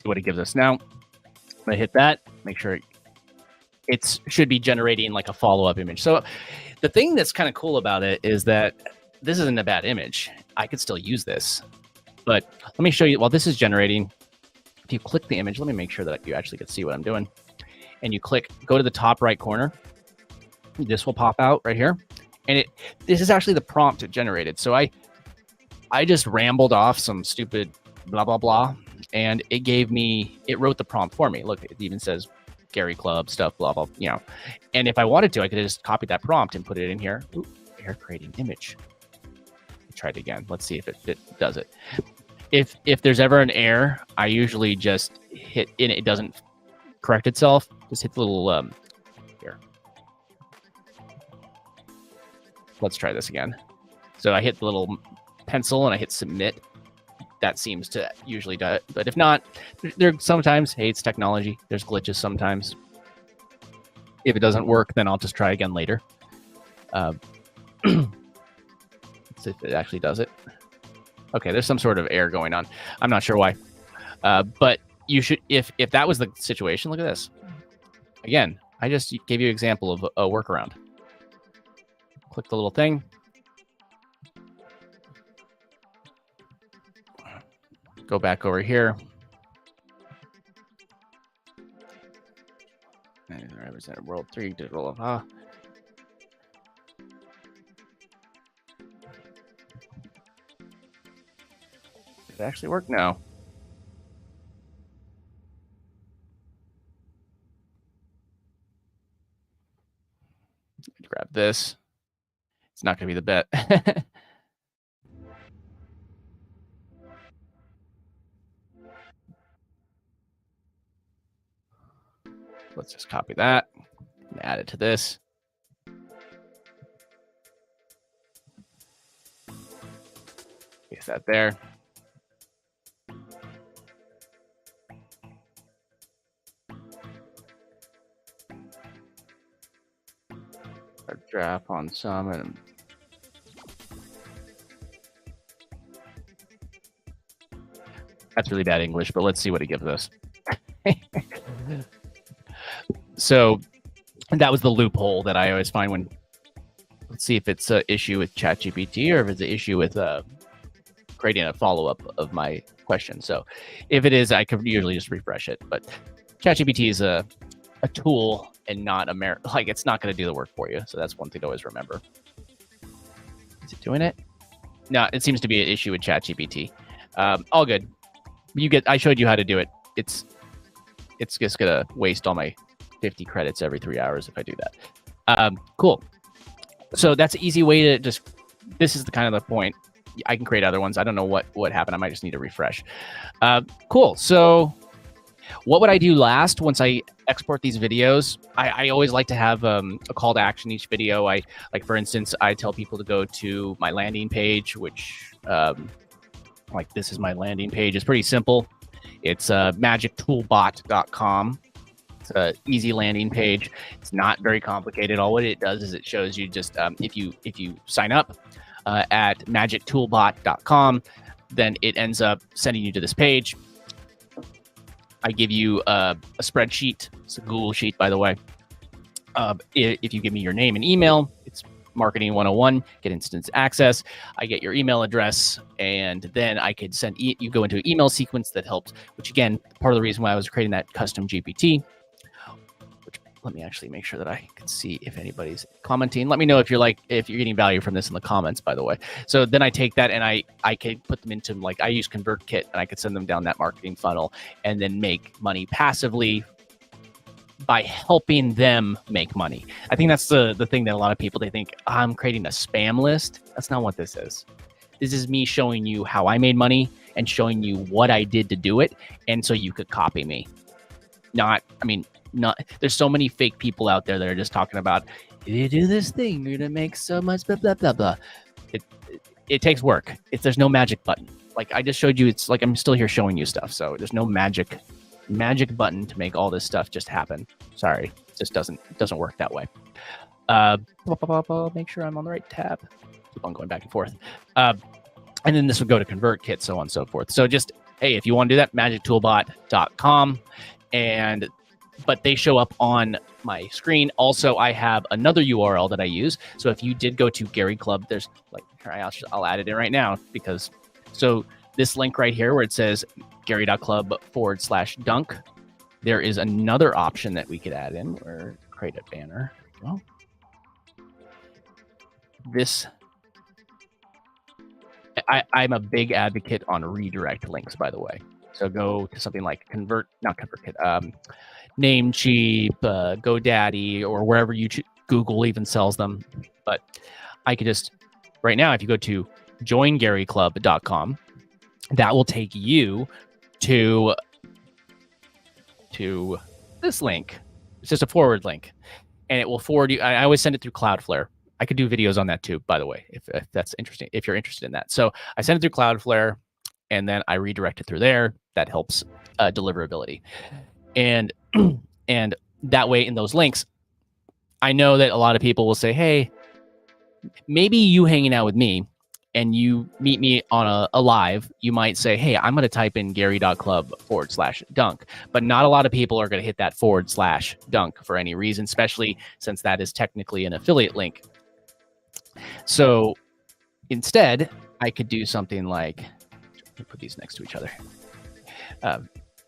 what it gives us now. I'm gonna hit that. Make sure it should be generating like a follow-up image. So, the thing that's kind of cool about it is that this isn't a bad image. I could still use this, but let me show you. While this is generating, if you click the image, let me make sure that you actually can see what I'm doing. And you click, go to the top right corner. This will pop out right here, and this is actually the prompt it generated. So I just rambled off some stupid blah blah blah, and it wrote the prompt for me. Look, it even says Gary Club stuff, blah blah, you know. And if I wanted to, I could just copy that prompt and put it in here. Ooh, air creating image. Try it again. Let's see if it does it. If there's ever an error, I usually just hit, and it doesn't correct itself. Just hit the little here. Let's try this again. So I hit the little pencil and I hit submit. That seems to usually do it. But if not, there sometimes, hey, it's technology. There's glitches sometimes. If it doesn't work, then I'll just try again later. Let's see if it actually does it. Okay, there's some sort of error going on. I'm not sure why. But you should, if that was the situation, look at this. Again, I just gave you an example of a workaround. Click the little thing. Go back over here. And represent world 3 digital of Did it actually work? No. Grab this. It's not going to be the bet. Let's just copy that and add it to this. Paste that there. Draft on some and that's really bad English, but let's see what it gives us. So that was the loophole that I always find when, let's see if it's an issue with ChatGPT or if it's an issue with creating a follow-up of my question. So if it is, I could usually just refresh it, but ChatGPT is a tool and not like it's not going to do the work for you. So that's one thing to always remember. Is it doing it? No, it seems to be an issue with ChatGPT. All good. I showed you how to do it. It's just gonna waste all my 50 credits every 3 hours if I do that. Cool. So that's an easy way to just. This is the kind of the point. I can create other ones. I don't know what happened. I might just need to refresh. Cool. So What would I do last once I export these videos? I always like to have a call to action each video. Like for instance, I tell people to go to my landing page, which like this is my landing page. It's pretty simple. It's magictoolbot.com. It's an easy landing page. It's not very complicated. All what it does is it shows you just if you sign up at magictoolbot.com, then it ends up sending you to this page. I give you a spreadsheet. It's a Google sheet, by the way. If you give me your name and email, it's Marketing 101, get instant access. I get your email address, and then I could send you go into an email sequence that helps, which again, part of the reason why I was creating that custom GPT, which let me actually make sure that I can see if anybody's commenting. Let me know if you're getting value from this in the comments, by the way. So then I take that and I could put them into, like, I use ConvertKit, and I could send them down that marketing funnel and then make money passively by helping them make money. I think that's the thing that a lot of people, they think, I'm creating a spam list. That's not what this is. This is me showing you how I made money and showing you what I did to do it. And so you could copy me. There's so many fake people out there that are just talking about, if you do this thing, you're gonna make so much blah, blah, blah, blah. It takes work. There's no magic button. Like I just showed you, it's like I'm still here showing you stuff. So there's no magic button to make all this stuff just happen. Sorry, it just doesn't work that way. Make sure I'm on the right tab. Keep on going back and forth. And then this would go to ConvertKit, so on and so forth. So just, hey, if you want to do that, magictoolbot.com. But they show up on my screen. Also, I have another URL that I use. So if you did go to Gary Club, there's like, I'll add it in right now because, so this link right here where it says gary.club/dunk, there is another option that we could add in or create a banner. Well, I'm a big advocate on redirect links, by the way. So go to something like Namecheap, GoDaddy, or wherever you Google even sells them. But I could just, right now, if you go to joingaryclub.com, that will take you to this link. It's just a forward link, and it will forward you. I always send it through Cloudflare. I could do videos on that too, by the way, if that's interesting, if you're interested in that. So I send it through Cloudflare, and then I redirect it through there. That helps deliverability. And that way, in those links, I know that a lot of people will say, hey, maybe you hanging out with me and you meet me on a live, you might say, hey, I'm going to type in gary.club/dunk. But not a lot of people are going to hit that /dunk for any reason, especially since that is technically an affiliate link. So instead, I could do something like, put these next to each other.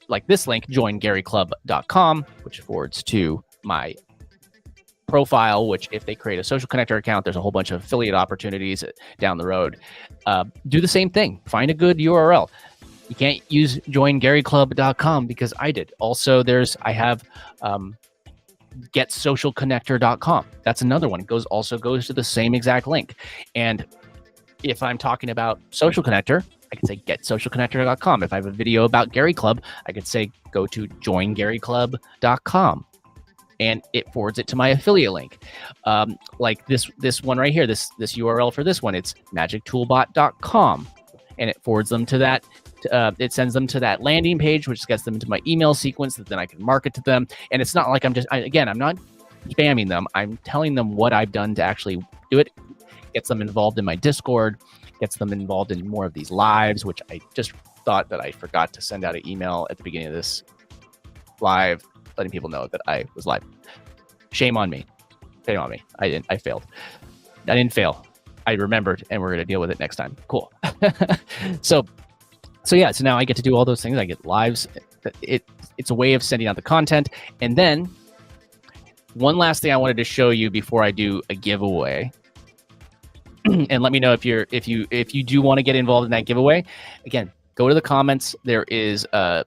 Like this link, joingaryclub.com, which forwards to my profile, which if they create a social connector account, there's a whole bunch of affiliate opportunities down the road. Do the same thing. Find a good URL. You can't use joingaryclub.com because I did. Also, I have getsocialconnector.com. That's another one. It also goes to the same exact link. And if I'm talking about Social Connector, I could say getsocialconnector.com. If I have a video about Gary Club, I could say go to joingaryclub.com. And it forwards it to my affiliate link. Like this one right here, this URL for this one, it's magictoolbot.com. And it forwards them to that. It sends them to that landing page, which gets them into my email sequence that then I can market to them. And it's not like I'm not spamming them. I'm telling them what I've done to actually do it. Gets them involved in my Discord, gets them involved in more of these lives, which I just thought that I forgot to send out an email at the beginning of this live, letting people know that I was live. Shame on me. Shame on me. I failed. I didn't fail. I remembered, and we're going to deal with it next time. Cool. So now I get to do all those things. I get lives. It's a way of sending out the content. And then one last thing I wanted to show you before I do a giveaway. And let me know if you do want to get involved in that giveaway. Again, go to the comments. There is a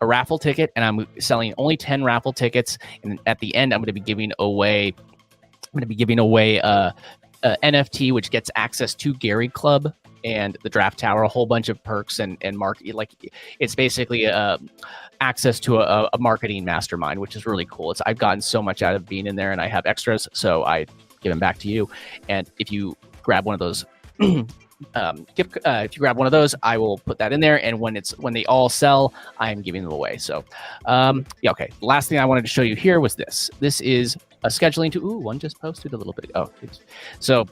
raffle ticket, and I'm selling only 10 raffle tickets. And at the end, I'm going to be giving away a NFT, which gets access to Gary Club and the draft tower, a whole bunch of perks and like it's basically access to a marketing mastermind, which is really cool. I've gotten so much out of being in there, and I have extras, so I give them back to you. And if you grab one of those, if you grab one of those, I will put that in there. And when they all sell, I'm giving them away. So, yeah, okay. The last thing I wanted to show you here was this. This is a scheduling tool. Ooh, one just posted a little bit. Oh, so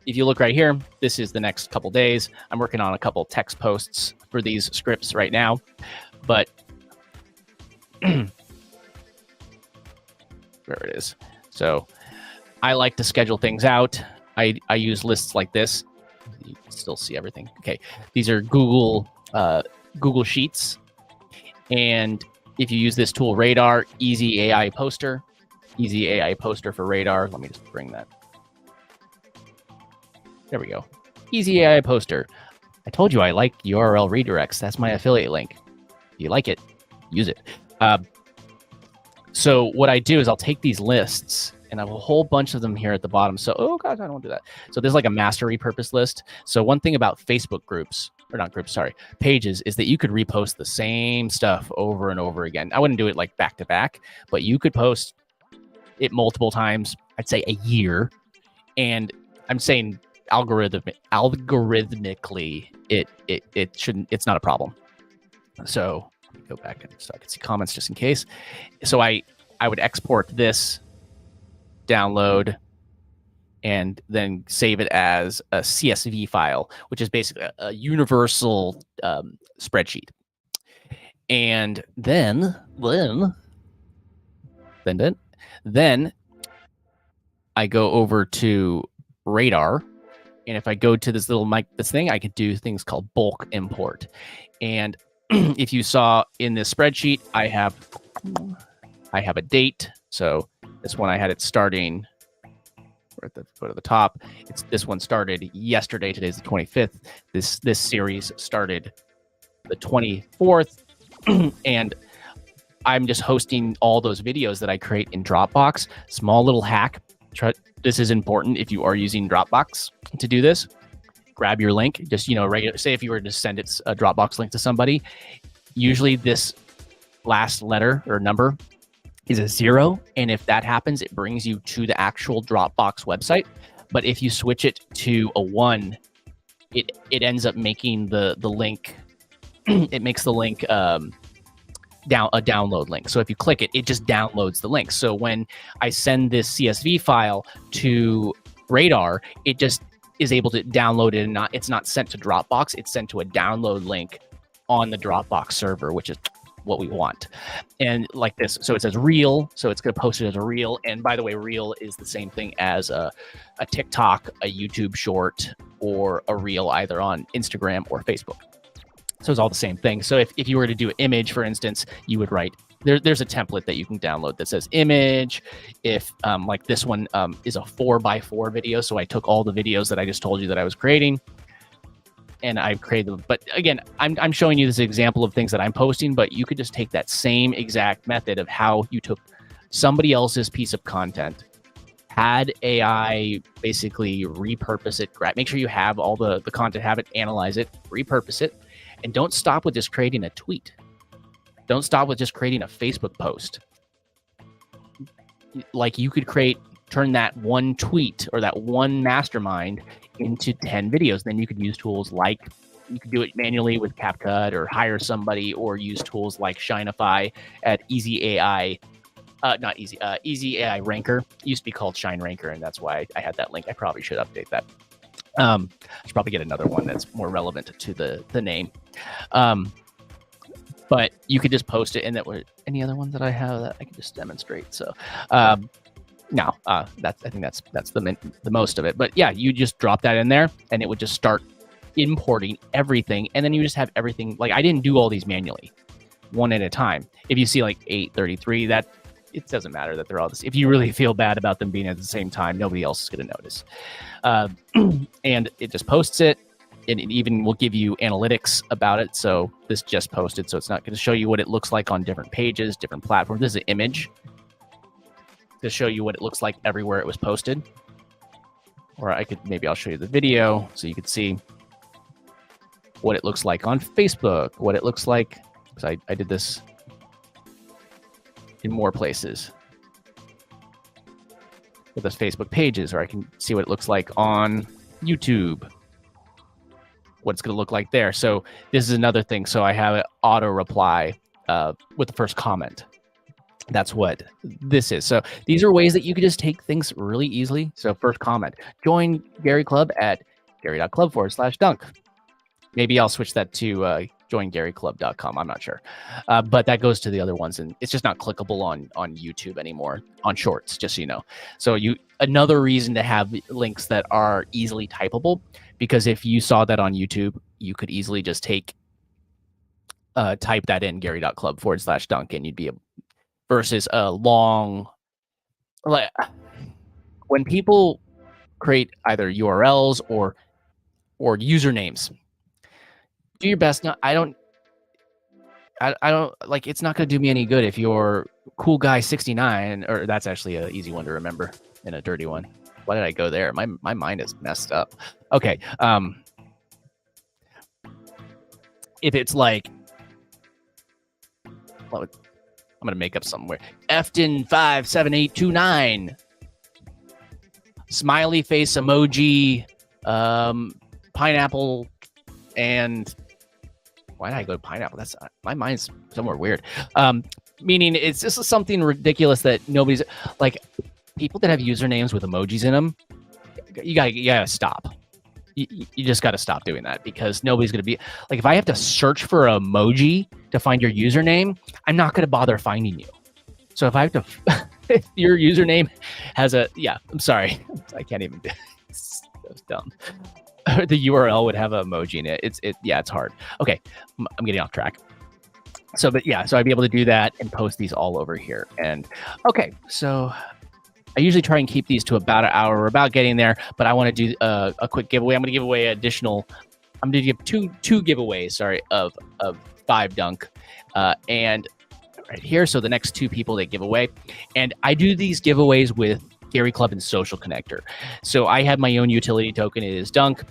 if you look right here, this is the next couple days. I'm working on a couple text posts for these scripts right now, but there it is. So I like to schedule things out. I use lists like this. You can still see everything. Okay, these are Google Sheets, and if you use this tool, RADAAR, Easy AI Poster for RADAAR. Let me just bring that. There we go. Easy AI Poster. I told you I like URL redirects. That's my affiliate link. If you like it, use it. So what I do is I'll take these lists, and I have a whole bunch of them here at the bottom. So, oh gosh, I don't want to do that. So there's like a master repurpose list. So one thing about Facebook groups, or not groups, sorry, pages, is that you could repost the same stuff over and over again. I wouldn't do it like back to back, but you could post it multiple times, I'd say a year. And I'm saying algorithmically, it shouldn't, it's not a problem. So let me go back so I can see comments just in case. So I would export this, download, and then save it as a CSV file, which is basically a universal spreadsheet. And then I go over to RADAAR, and if I go to this little this thing, I could do things called bulk import. And if you saw in this spreadsheet, I have a date. So this one I had it starting at the foot of the top. This one started yesterday. Today's the 25th. This series started the 24th, and I'm just hosting all those videos that I create in Dropbox. Small little hack. This is important if you are using Dropbox to do this. Grab your link. Just, say if you were to send a Dropbox link to somebody, usually this last letter or number is a 0. And if that happens, it brings you to the actual Dropbox website. But if you switch it to a 1, it ends up making the link, it makes the link a download link. So if you click it, it just downloads the link. So when I send this CSV file to RADAAR, it just is able to download it, and it's not sent to Dropbox. It's sent to a download link on the Dropbox server, which is what we want. And like this, so it says reel, so it's going to post it as a reel. And by the way, reel is the same thing as a TikTok, a YouTube short, or a reel either on Instagram or Facebook. So it's all the same thing. So if you were to do an image, for instance, you would write, there's a template that you can download that says image. If like this one is a 4x4 video. So I took all the videos that I just told you that I was creating, and I've created them. But again, I'm showing you this example of things that I'm posting, but you could just take that same exact method of how you took somebody else's piece of content, had AI basically repurpose it, make sure you have all the content, have it, analyze it, repurpose it, and don't stop with just creating a tweet. Don't stop with just creating a Facebook post. Like you could turn that one tweet or that one mastermind into 10 videos. Then you could use tools like, you could do it manually with CapCut or hire somebody, or use tools like SHINEFY at Easy AI, Easy AI Ranker. It used to be called Shine Ranker, and that's why I had that link. I probably should update that. I should probably get another one that's more relevant to the name. But you could just post it, and that were any other ones that I have that I can just demonstrate. So no, I think that's the most of it. But yeah, you just drop that in there, and it would just start importing everything, and then you just have everything. Like I didn't do all these manually, one at a time. If you see like 833, that it doesn't matter that they're all this. If you really feel bad about them being at the same time, nobody else is going to notice. And it just posts it. And it even will give you analytics about it. So this just posted, so it's not going to show you what it looks like on different pages, different platforms. This is an image to show you what it looks like everywhere it was posted. Or maybe I'll show you the video so you could see. what it looks like on Facebook, what it looks like, because I did this in more places with those Facebook pages, or I can see what it looks like on YouTube, what it's going to look like there. So this is another thing. So I have an auto reply with the first comment. That's what this is. So these are ways that you can just take things really easily. So first comment, join Gary Club at gary.club/dunk. Maybe I'll switch that to joingaryclub.com. I'm not sure. But that goes to the other ones, and it's just not clickable on YouTube anymore, on Shorts, just so you know. So another reason to have links that are easily typable, because if you saw that on YouTube, you could easily just type that in gary.club/dunk, and you'd be able, versus a long, like when people create either URLs or usernames, do your best. I don't like, it's not going to do me any good if you're cool guy 69, or that's actually an easy one to remember and a dirty one. Why did I go there? My mind is messed up. Okay. If it's like, I'm going to make up somewhere. Efton57829. Smiley face emoji, pineapple, and why did I go to pineapple? That's my mind's somewhere weird. Meaning it's just something ridiculous that nobody's like, people that have usernames with emojis in them. You gotta stop. You just got to stop doing that, because nobody's going to be like, if I have to search for an emoji to find your username, I'm not going to bother finding you. So if I have to, if your username has I'm sorry. I can't even do it. It's dumb. The URL would have an emoji in it. It's hard. Okay. I'm getting off track. So I'd be able to do that and post these all over here. And okay. So I usually try and keep these to about an hour. We're about getting there, but I want to do a quick giveaway. I'm going to give away I'm going to give two giveaways, sorry, of 5 dunk. And right here, so the next 2 people that give away. And I do these giveaways with Gary Club and Social Connector. So I have my own utility token. It is dunk.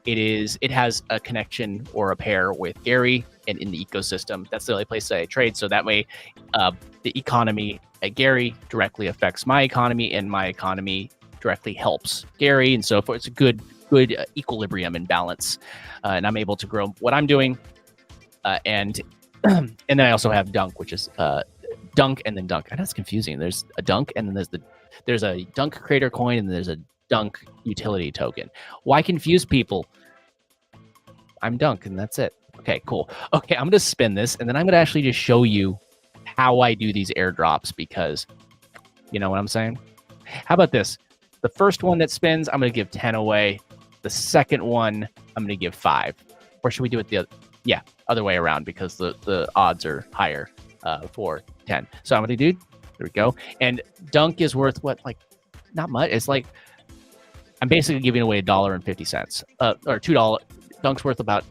It has a connection or a pair with Gary and in the ecosystem. That's the only place I trade. So that way, the economy at Gary directly affects my economy, and my economy directly helps Gary, and so forth. It's a good equilibrium and balance, and I'm able to grow what I'm doing. And then I also have dunk, which is dunk and then dunk. I know it's confusing. There's a dunk, and then there's a dunk creator coin, and there's a dunk utility token. Why confuse people? I'm dunk, and that's it. Okay, cool. Okay, I'm gonna spin this, and then I'm gonna actually just show you how I do these airdrops, because you know what I'm saying? How about this? The first one that spins, I'm going to give 10 away. The second one, I'm going to give 5. Or should we do it the other way around, because the odds are higher for 10. So I'm going to do, there we go. And dunk is worth what? Like, not much. It's like, I'm basically giving away $1.50. Or $2. Dunk's worth about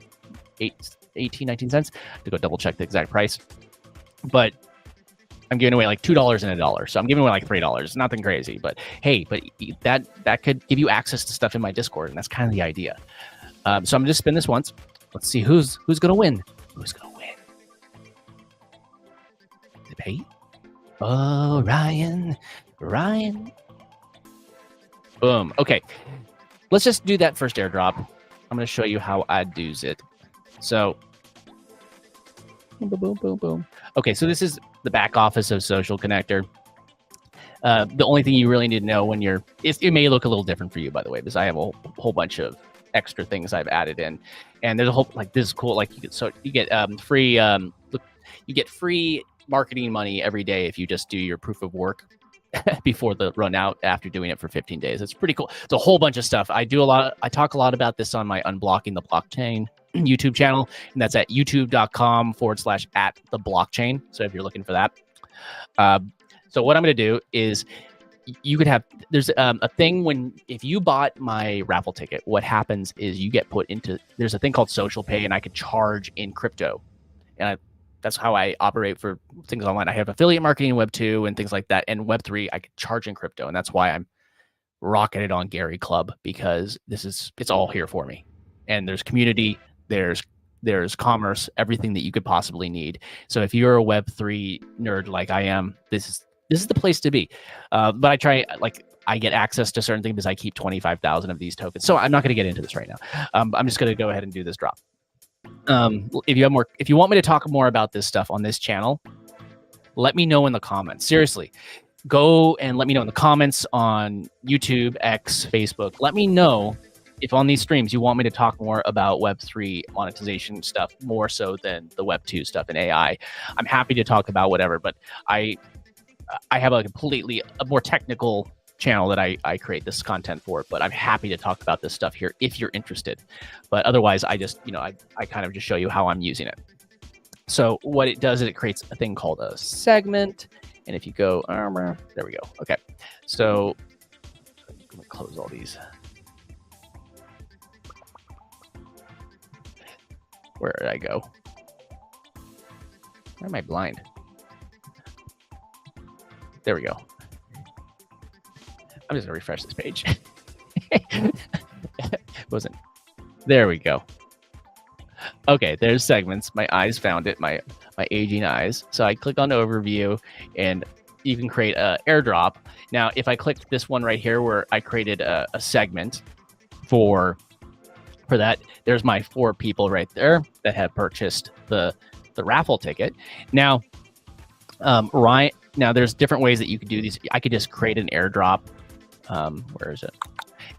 18, 19 cents. To go double check the exact price. But I'm giving away like $2 and $1. So I'm giving away like $3. Nothing crazy, but hey, that could give you access to stuff in my Discord, and that's kind of the idea. So I'm gonna just spin this once. Let's see who's gonna win. Who's gonna win? Is it Pete? Oh, Ryan. Boom. Okay, let's just do that first airdrop. I'm gonna show you how I do's it. So. Boom, boom, boom, boom. Okay, so this is the back office of Social Connector. The only thing you really need to know when it may look a little different for you, by the way, because I have a whole bunch of extra things I've added in, and there's a whole, like, this is cool. Like, you get free, you get free marketing money every day if you just do your proof of work before the run out after doing it for 15 days. It's pretty cool. It's a whole bunch of stuff. I talk a lot about this on my Unblocking the Blockchain YouTube channel, and that's at youtube.com/@theblockchain. So if you're looking for that. So what I'm going to do is, you could have, there's a thing if you bought my raffle ticket, what happens is you get put into, there's a thing called Social Pay, and I could charge in crypto. And that's how I operate for things online. I have affiliate marketing in Web 2 and things like that. And Web 3, I could charge in crypto. And that's why I'm rocking it on Gary Club, because it's all here for me. And there's community, there's there's commerce, everything that you could possibly need. So if you're a Web3 nerd like I am, this is the place to be. But I try, like, I get access to certain things because I keep 25,000 of these tokens. So I'm not going to get into this right now. I'm just going to go ahead and do this drop. If you want me to talk more about this stuff on this channel, let me know in the comments. Seriously, go and let me know in the comments on YouTube, X, Facebook. Let me know if on these streams you want me to talk more about Web3 monetization stuff, more so than the Web2 stuff and AI. I'm happy to talk about whatever, but I have a more technical channel that I create this content for, but I'm happy to talk about this stuff here if you're interested. But otherwise, I just, I kind of just show you how I'm using it. So what it does is it creates a thing called a segment. And if you go, there we go. Okay. So I'm going to close all these. Where did I go? Why am I blind? There we go. I'm just gonna refresh this page. Wasn't. There we go. Okay, there's segments. My eyes found it. My aging eyes. So I click on overview, and you can create an airdrop. Now, if I click this one right here, where I created a segment for that, there's my 4 people right there that have purchased the raffle ticket. Now, Ryan. Now, there's different ways that you could do these. I could just create an airdrop. Where is it?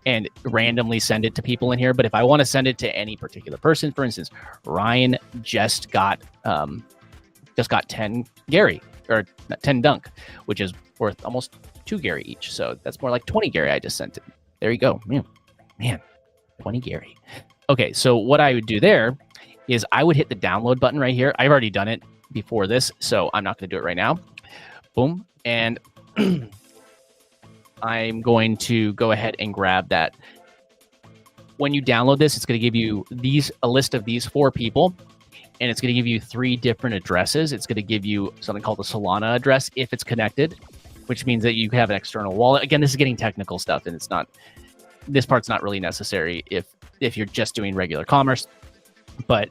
And randomly send it to people in here. But if I want to send it to any particular person, for instance, Ryan just got 10 Gary, or 10 Dunk, which is worth almost 2 Gary each. So that's more like 20 Gary I just sent it. There you go. Man, 20 Gary. Okay, so what I would do there is I would hit the download button right here. I've already done it before this, so I'm not going to do it right now. Boom. And I'm going to go ahead and grab that. When you download this, it's going to give you a list of these 4 people, and it's going to give you 3 different addresses. It's going to give you something called the Solana address if it's connected, which means that you have an external wallet. Again, this is getting technical stuff, and this part's not really necessary if you're just doing regular commerce, but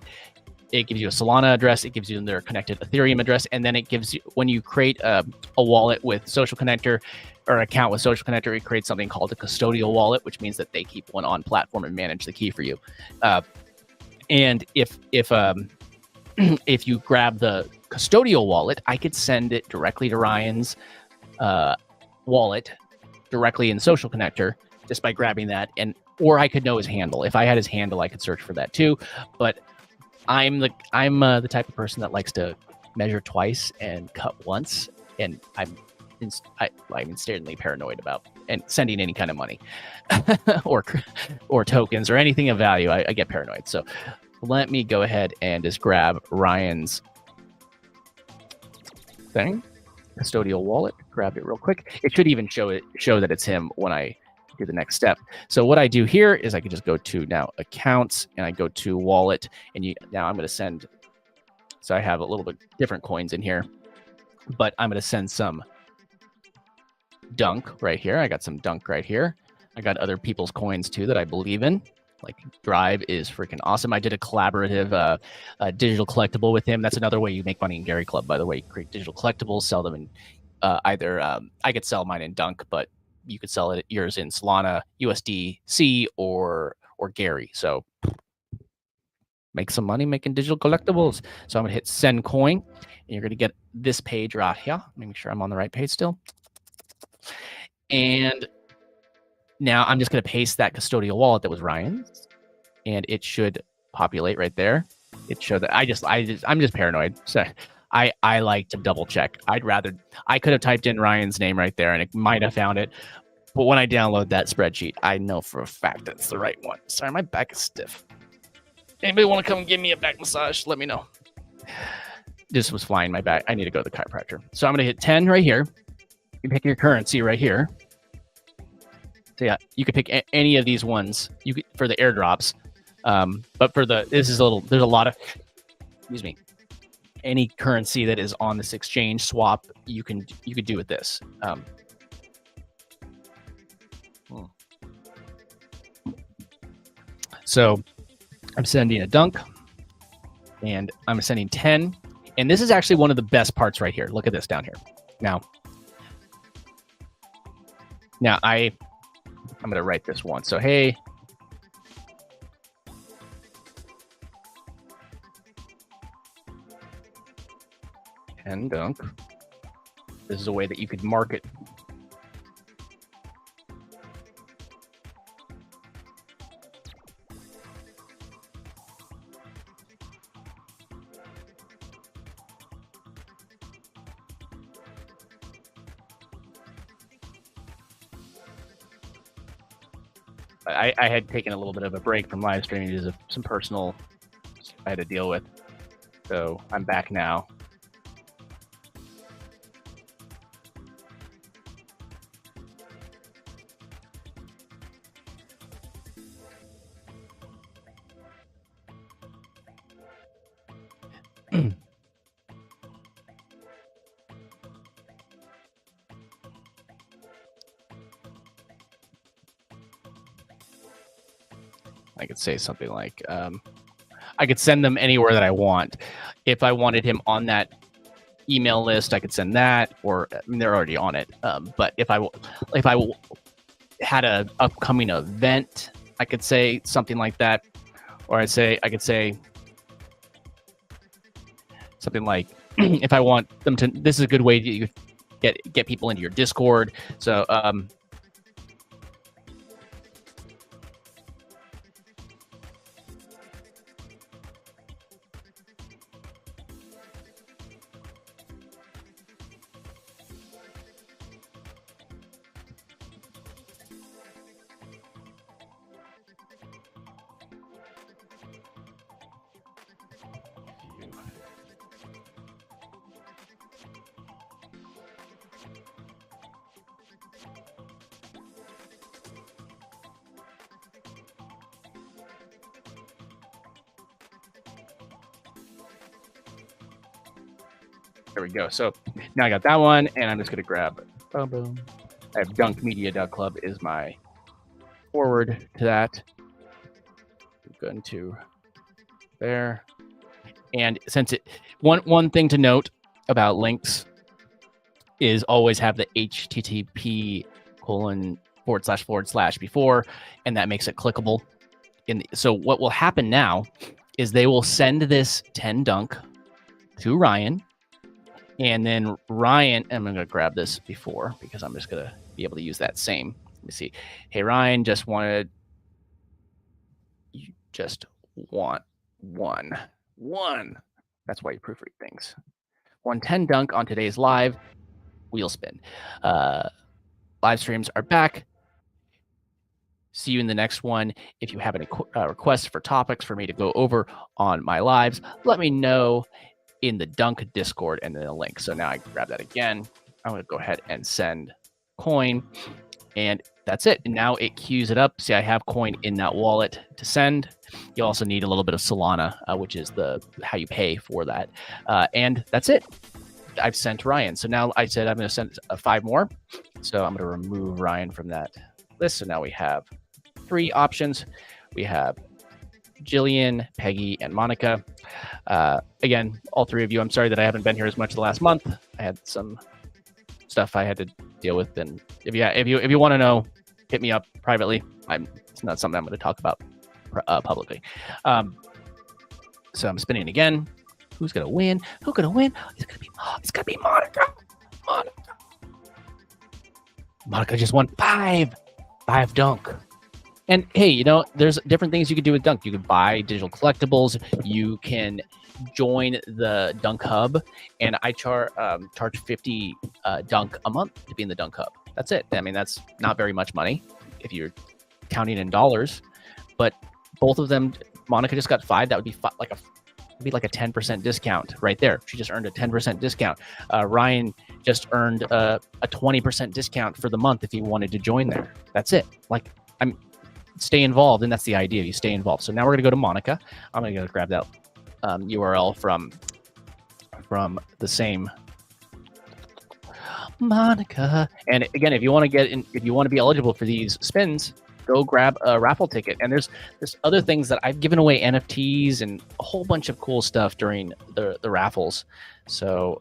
it gives you a Solana address. It gives you their connected Ethereum address. And then it gives you, when you create a wallet with Social Connector or account with Social Connector, it creates something called a custodial wallet, which means that they keep one on platform and manage the key for you. And if you grab the custodial wallet, I could send it directly to Ryan's wallet directly in Social Connector just by grabbing that, or I could know his handle. If I had his handle, I could search for that too. But I'm the type of person that likes to measure twice and cut once, and I'm instantly paranoid about and sending any kind of money or tokens or anything of value. I get paranoid. So let me go ahead and just grab Ryan's thing, custodial wallet. Grab it real quick. It should even show that it's him when I do the next step. So what I do here is I can just go to now accounts, and I go to wallet, and now I'm going to send. So I have a little bit different coins in here, but I'm going to send some Dunk right here. I got some Dunk right here. I got other people's coins too that I believe in. Like Drive is freaking awesome. I did a collaborative digital collectible with him. That's another way you make money in Gary Club, by the way. You create digital collectibles, sell them in either I could sell mine in Dunk, but you could sell yours in Solana, USDC, or Gary. So make some money making digital collectibles. So I'm gonna hit send coin, and you're gonna get this page right here. Let me make sure I'm on the right page still. And now I'm just gonna paste that custodial wallet that was Ryan's, and it should populate right there. It showed that I'm just paranoid. So I like to double check. I could have typed in Ryan's name right there and it might have found it. But when I download that spreadsheet, I know for a fact that's the right one. Sorry, my back is stiff. Anybody want to come give me a back massage? Let me know. This was flying my back. I need to go to the chiropractor. So I'm going to hit 10 right here. You pick your currency right here. So yeah, you could pick any of these ones for the airdrops. But for there's a lot of, excuse me, any currency that is on this exchange swap, you could do with this. So I'm sending a Dunk. And I'm sending 10. And this is actually one of the best parts right here. Look at this down here. Now I'm going to write this one. So, hey, and dunk. This is a way that you could mark it. I had taken a little bit of a break from live streaming because of some personal I had to deal with. So I'm back now. I could say something like, I could send them anywhere that I want. If I wanted him on that email list, I could send that, or I mean, they're already on it. But if I had an upcoming event, I could say something like that, or I could say something like, if I want them to, this is a good way to get people into your Discord. So, there we go. So now I got that one, and I'm just going to grab it. Boom, boom. I have dunkmedia.club is my forward to that. I'm going to there. And since one thing to note about links is always have the http:// before, and that makes it clickable. So what will happen now is they will send this 10 dunk to Ryan. And then Ryan, I'm going to grab this before because I'm just going to be able to use that same. Let me see. Hey, Ryan, you just want one. That's why you proofread things. 110 dunk on today's live wheel spin. Live streams are back. See you in the next one. If you have any requests for topics for me to go over on my lives, let me know in the Dunk Discord and then a link. So now I can grab that again. I'm going to go ahead and send coin, and that's it. And now it queues it up. See, I have coin in that wallet to send. You also need a little bit of Solana, which is how you pay for that. And that's it. I've sent Ryan. So now I said I'm going to send 5 more. So I'm going to remove Ryan from that list. So now we have 3 options. We have Jillian, Peggy, and Monica. Again, all 3 of you, I'm sorry that I haven't been here as much the last month. I had some stuff I had to deal with, and if you want to know, hit me up privately. It's not something I'm going to talk about publicly. So I'm spinning again. Who's gonna win? Who's gonna win? It's gonna be Monica. Monica just won 5 dunk. And hey, there's different things you could do with Dunk. You could buy digital collectibles. You can join the Dunk Hub, and I charge 50 Dunk a month to be in the Dunk Hub. That's it. I mean, that's not very much money if you're counting in dollars. But both of them, Monica just got 5. That would be like a 10% discount right there. She just earned a 10% discount. Ryan just earned a 20% discount for the month if he wanted to join there. That's it. Stay involved, and that's the idea. You stay involved. So now we're going to go to Monica. I'm going to go grab that URL from the same Monica. And again, if you want to be eligible for these spins, go grab a raffle ticket. And there's other things that I've given away, NFTs and a whole bunch of cool stuff during the raffles. So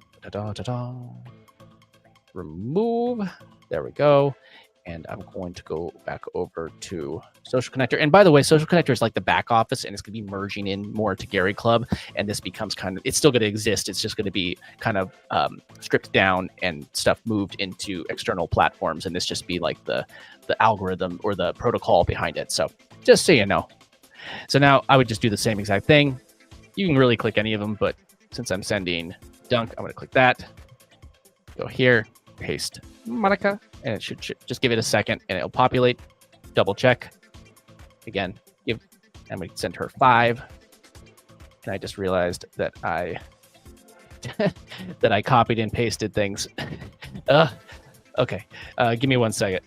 remove. There we go. And I'm going to go back over to Social Connector. And by the way, Social Connector is like the back office, and it's going to be merging in more to Gary Club. And this becomes kind of, it's still going to exist. It's just going to be kind of stripped down and stuff moved into external platforms. And this just be like the algorithm or the protocol behind it. So just so you know. So now I would just do the same exact thing. You can really click any of them, but since I'm sending Dunk, I'm going to click that. Go here, paste Monica, and it should just give it a second and it'll populate. Double check again. I'm going to send her 5. And I just realized that I that I copied and pasted things. Okay, give me 1 second.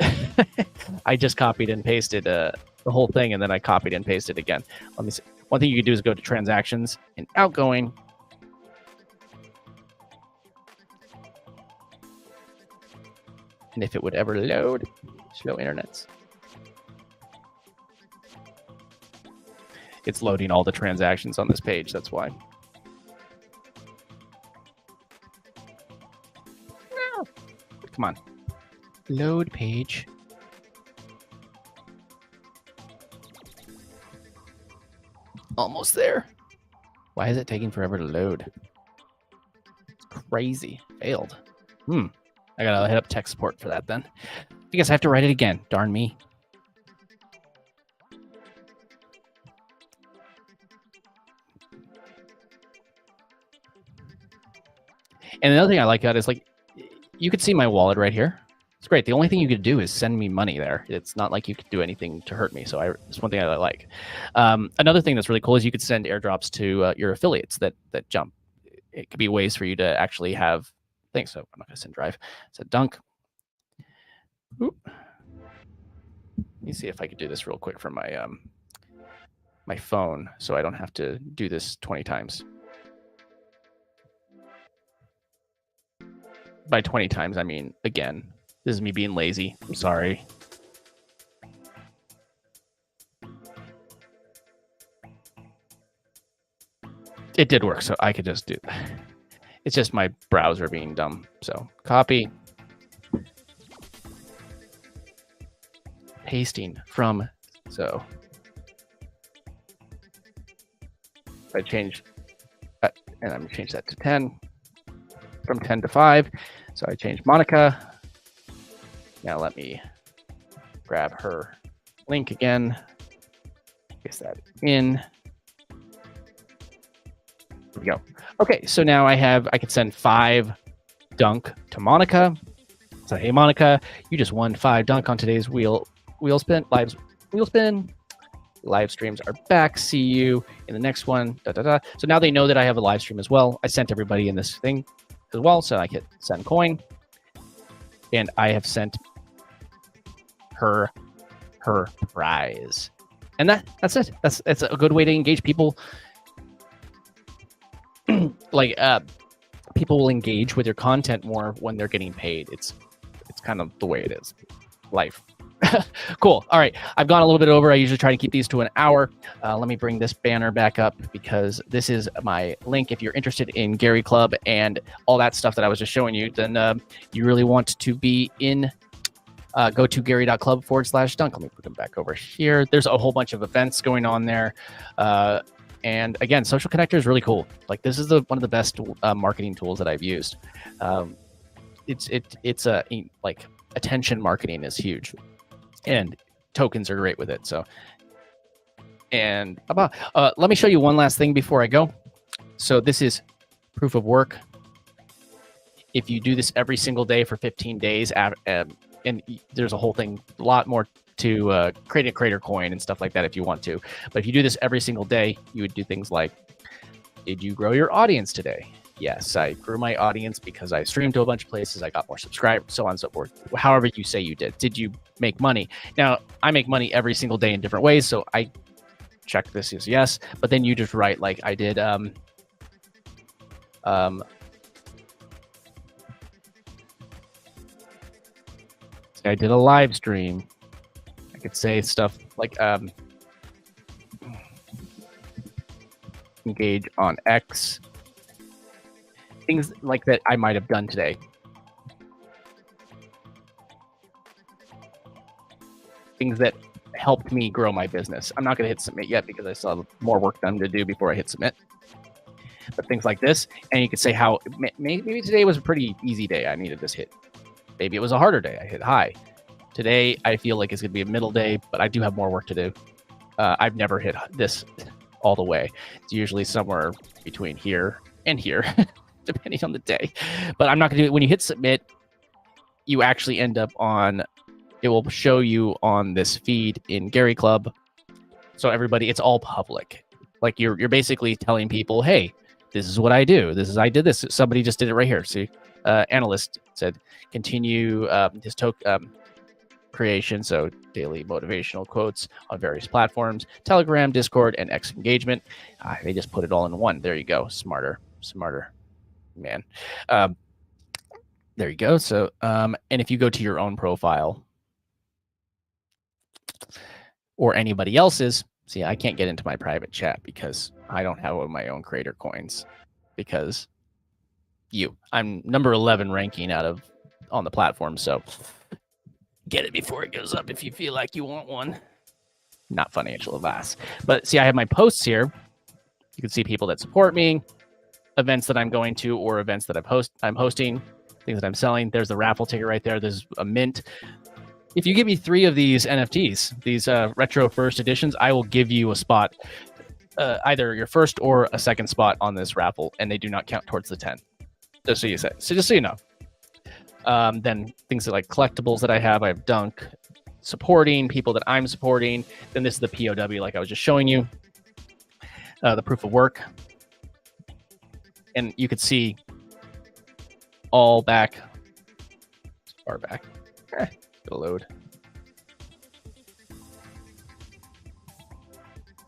I just copied and pasted the whole thing, and then I copied and pasted again. Let me see. One thing you can do is go to transactions and outgoing. And if it would ever load, slow internets. It's loading all the transactions on this page, that's why. No. Come on. Load page. Almost there. Why is it taking forever to load? It's crazy. Failed. I gotta hit up tech support for that then. I guess I have to write it again. Darn me. And another thing I like about it is, like, you could see my wallet right here. It's great. The only thing you could do is send me money there. It's not like you could do anything to hurt me. So it's one thing I like. Another thing that's really cool is you could send airdrops to your affiliates that jump. It could be ways for you to actually have things. So I'm not going to send Drive. So Dunk. Oop. Let me see if I could do this real quick from my my phone, so I don't have to do this 20 times. By 20 times, I mean, again, this is me being lazy. I'm sorry. It did work, so I could just do that. It's just my browser being dumb. So copy. Pasting from, so I change, and I'm gonna change that to 10, from 10 to 5. So I changed Monica. Now let me grab her link again, paste that in. There we go. Okay, so now I can send 5 Dunk to Monica. So hey Monica, you just won 5 Dunk on today's wheel spin. Live streams are back. See you in the next one. So now they know that I have a live stream as well. I sent everybody in this thing as well, so I can send coin, and I have sent her prize, and that's it. That's a good way to engage people. Like people will engage with your content more when they're getting paid. It's kind of the way it is. Life. Cool. All right. I've gone a little bit over. I usually try to keep these to an hour. Let me bring this banner back up because this is my link. If you're interested in Gary Club and all that stuff that I was just showing you, then you really want to be in, go to gary.club/dunk. Let me put them back over here. There's a whole bunch of events going on there. And again, Social Connector is really cool. Like, this is one of the best marketing tools that I've used. It's like attention marketing is huge. And tokens are great with it. So, and let me show you one last thing before I go. So this is proof of work. If you do this every single day for 15 days, and there's a whole thing, a lot more to create a creator coin and stuff like that if you want to. But if you do this every single day, you would do things like, did you grow your audience today? Yes, I grew my audience because I streamed to a bunch of places. I got more subscribers, so on and so forth. However you say you did. Did you make money? Now, I make money every single day in different ways, so I check this as yes. But then you just write, like I did, I did a live stream. I could say stuff like engage on X. Things like that I might have done today. Things that helped me grow my business. I'm not going to hit submit yet because I still have more work done to do before I hit submit. But things like this, and you could say how maybe today was a pretty easy day. I needed this hit. Maybe it was a harder day. I hit high. Today, I feel like it's going to be a middle day, but I do have more work to do. I've never hit this all the way. It's usually somewhere between here and here, depending on the day. But I'm not going to do it. When you hit submit, you actually end up on, it will show you on this feed in Gary Club. So everybody, it's all public. Like you're basically telling people, hey, this is what I do. I did this. Somebody just did it right here. See, analyst said, continue his creation. So daily motivational quotes on various platforms, Telegram, Discord, and X engagement. They just put it all in one. There you go. Smarter, man. There you go. So, and if you go to your own profile or anybody else's, see, I can't get into my private chat because I don't have my own creator coins because I'm number 11 ranking on the platform. So get it before it goes up if you feel like you want one. Not financial advice. But see, I have my posts here. You can see people that support me, events that I'm going to, or events that I'm hosting, things that I'm selling. There's the raffle ticket right there. There's a mint. If you give me 3 of these NFTs, these retro first editions, I will give you a spot, either your first or a second spot on this raffle, and they do not count towards the 10. Just so you say. So just so you know. Then things like collectibles that I have Dunk supporting people that I'm supporting. Then this is the POW, like I was just showing you, the proof of work, and you could see all back, far back. Load.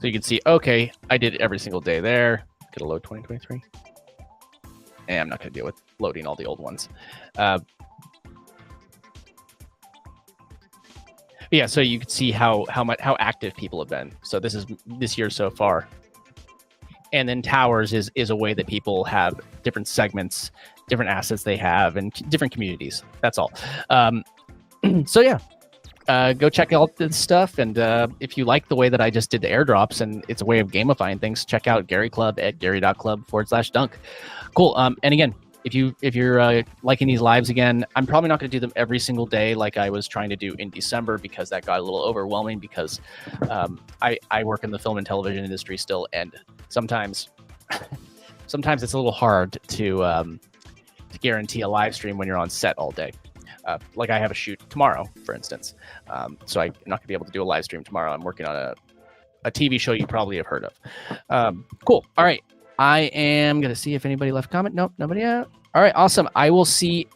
So you can see, okay, I did it every single day there. Gonna load 2023. And I'm not gonna deal with loading all the old ones. Yeah, so you can see how active people have been. So this is this year so far. And then towers is a way that people have different segments, different assets they have, and different communities. That's all. So yeah, go check out this stuff. And if you like the way that I just did the airdrops and it's a way of gamifying things, check out Gary Club at gary.club/dunk. Cool. And again, if you're liking these lives again, I'm probably not going to do them every single day like I was trying to do in December because that got a little overwhelming because I work in the film and television industry still. And sometimes it's a little hard to guarantee a live stream when you're on set all day. Like I have a shoot tomorrow, for instance. So I'm not gonna be able to do a live stream tomorrow. I'm working on a TV show you probably have heard of. Cool. All right. I am gonna see if anybody left a comment. Nope, nobody yet. All right, awesome. I will see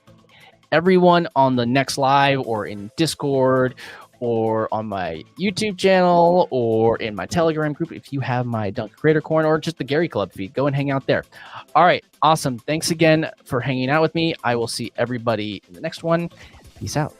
everyone on the next live or in Discord or on my YouTube channel or in my Telegram group. If you have my Dunk Creator Coin or just the Gary Club feed, go and hang out there. All right, awesome. Thanks again for hanging out with me. I will see everybody in the next one. Peace out.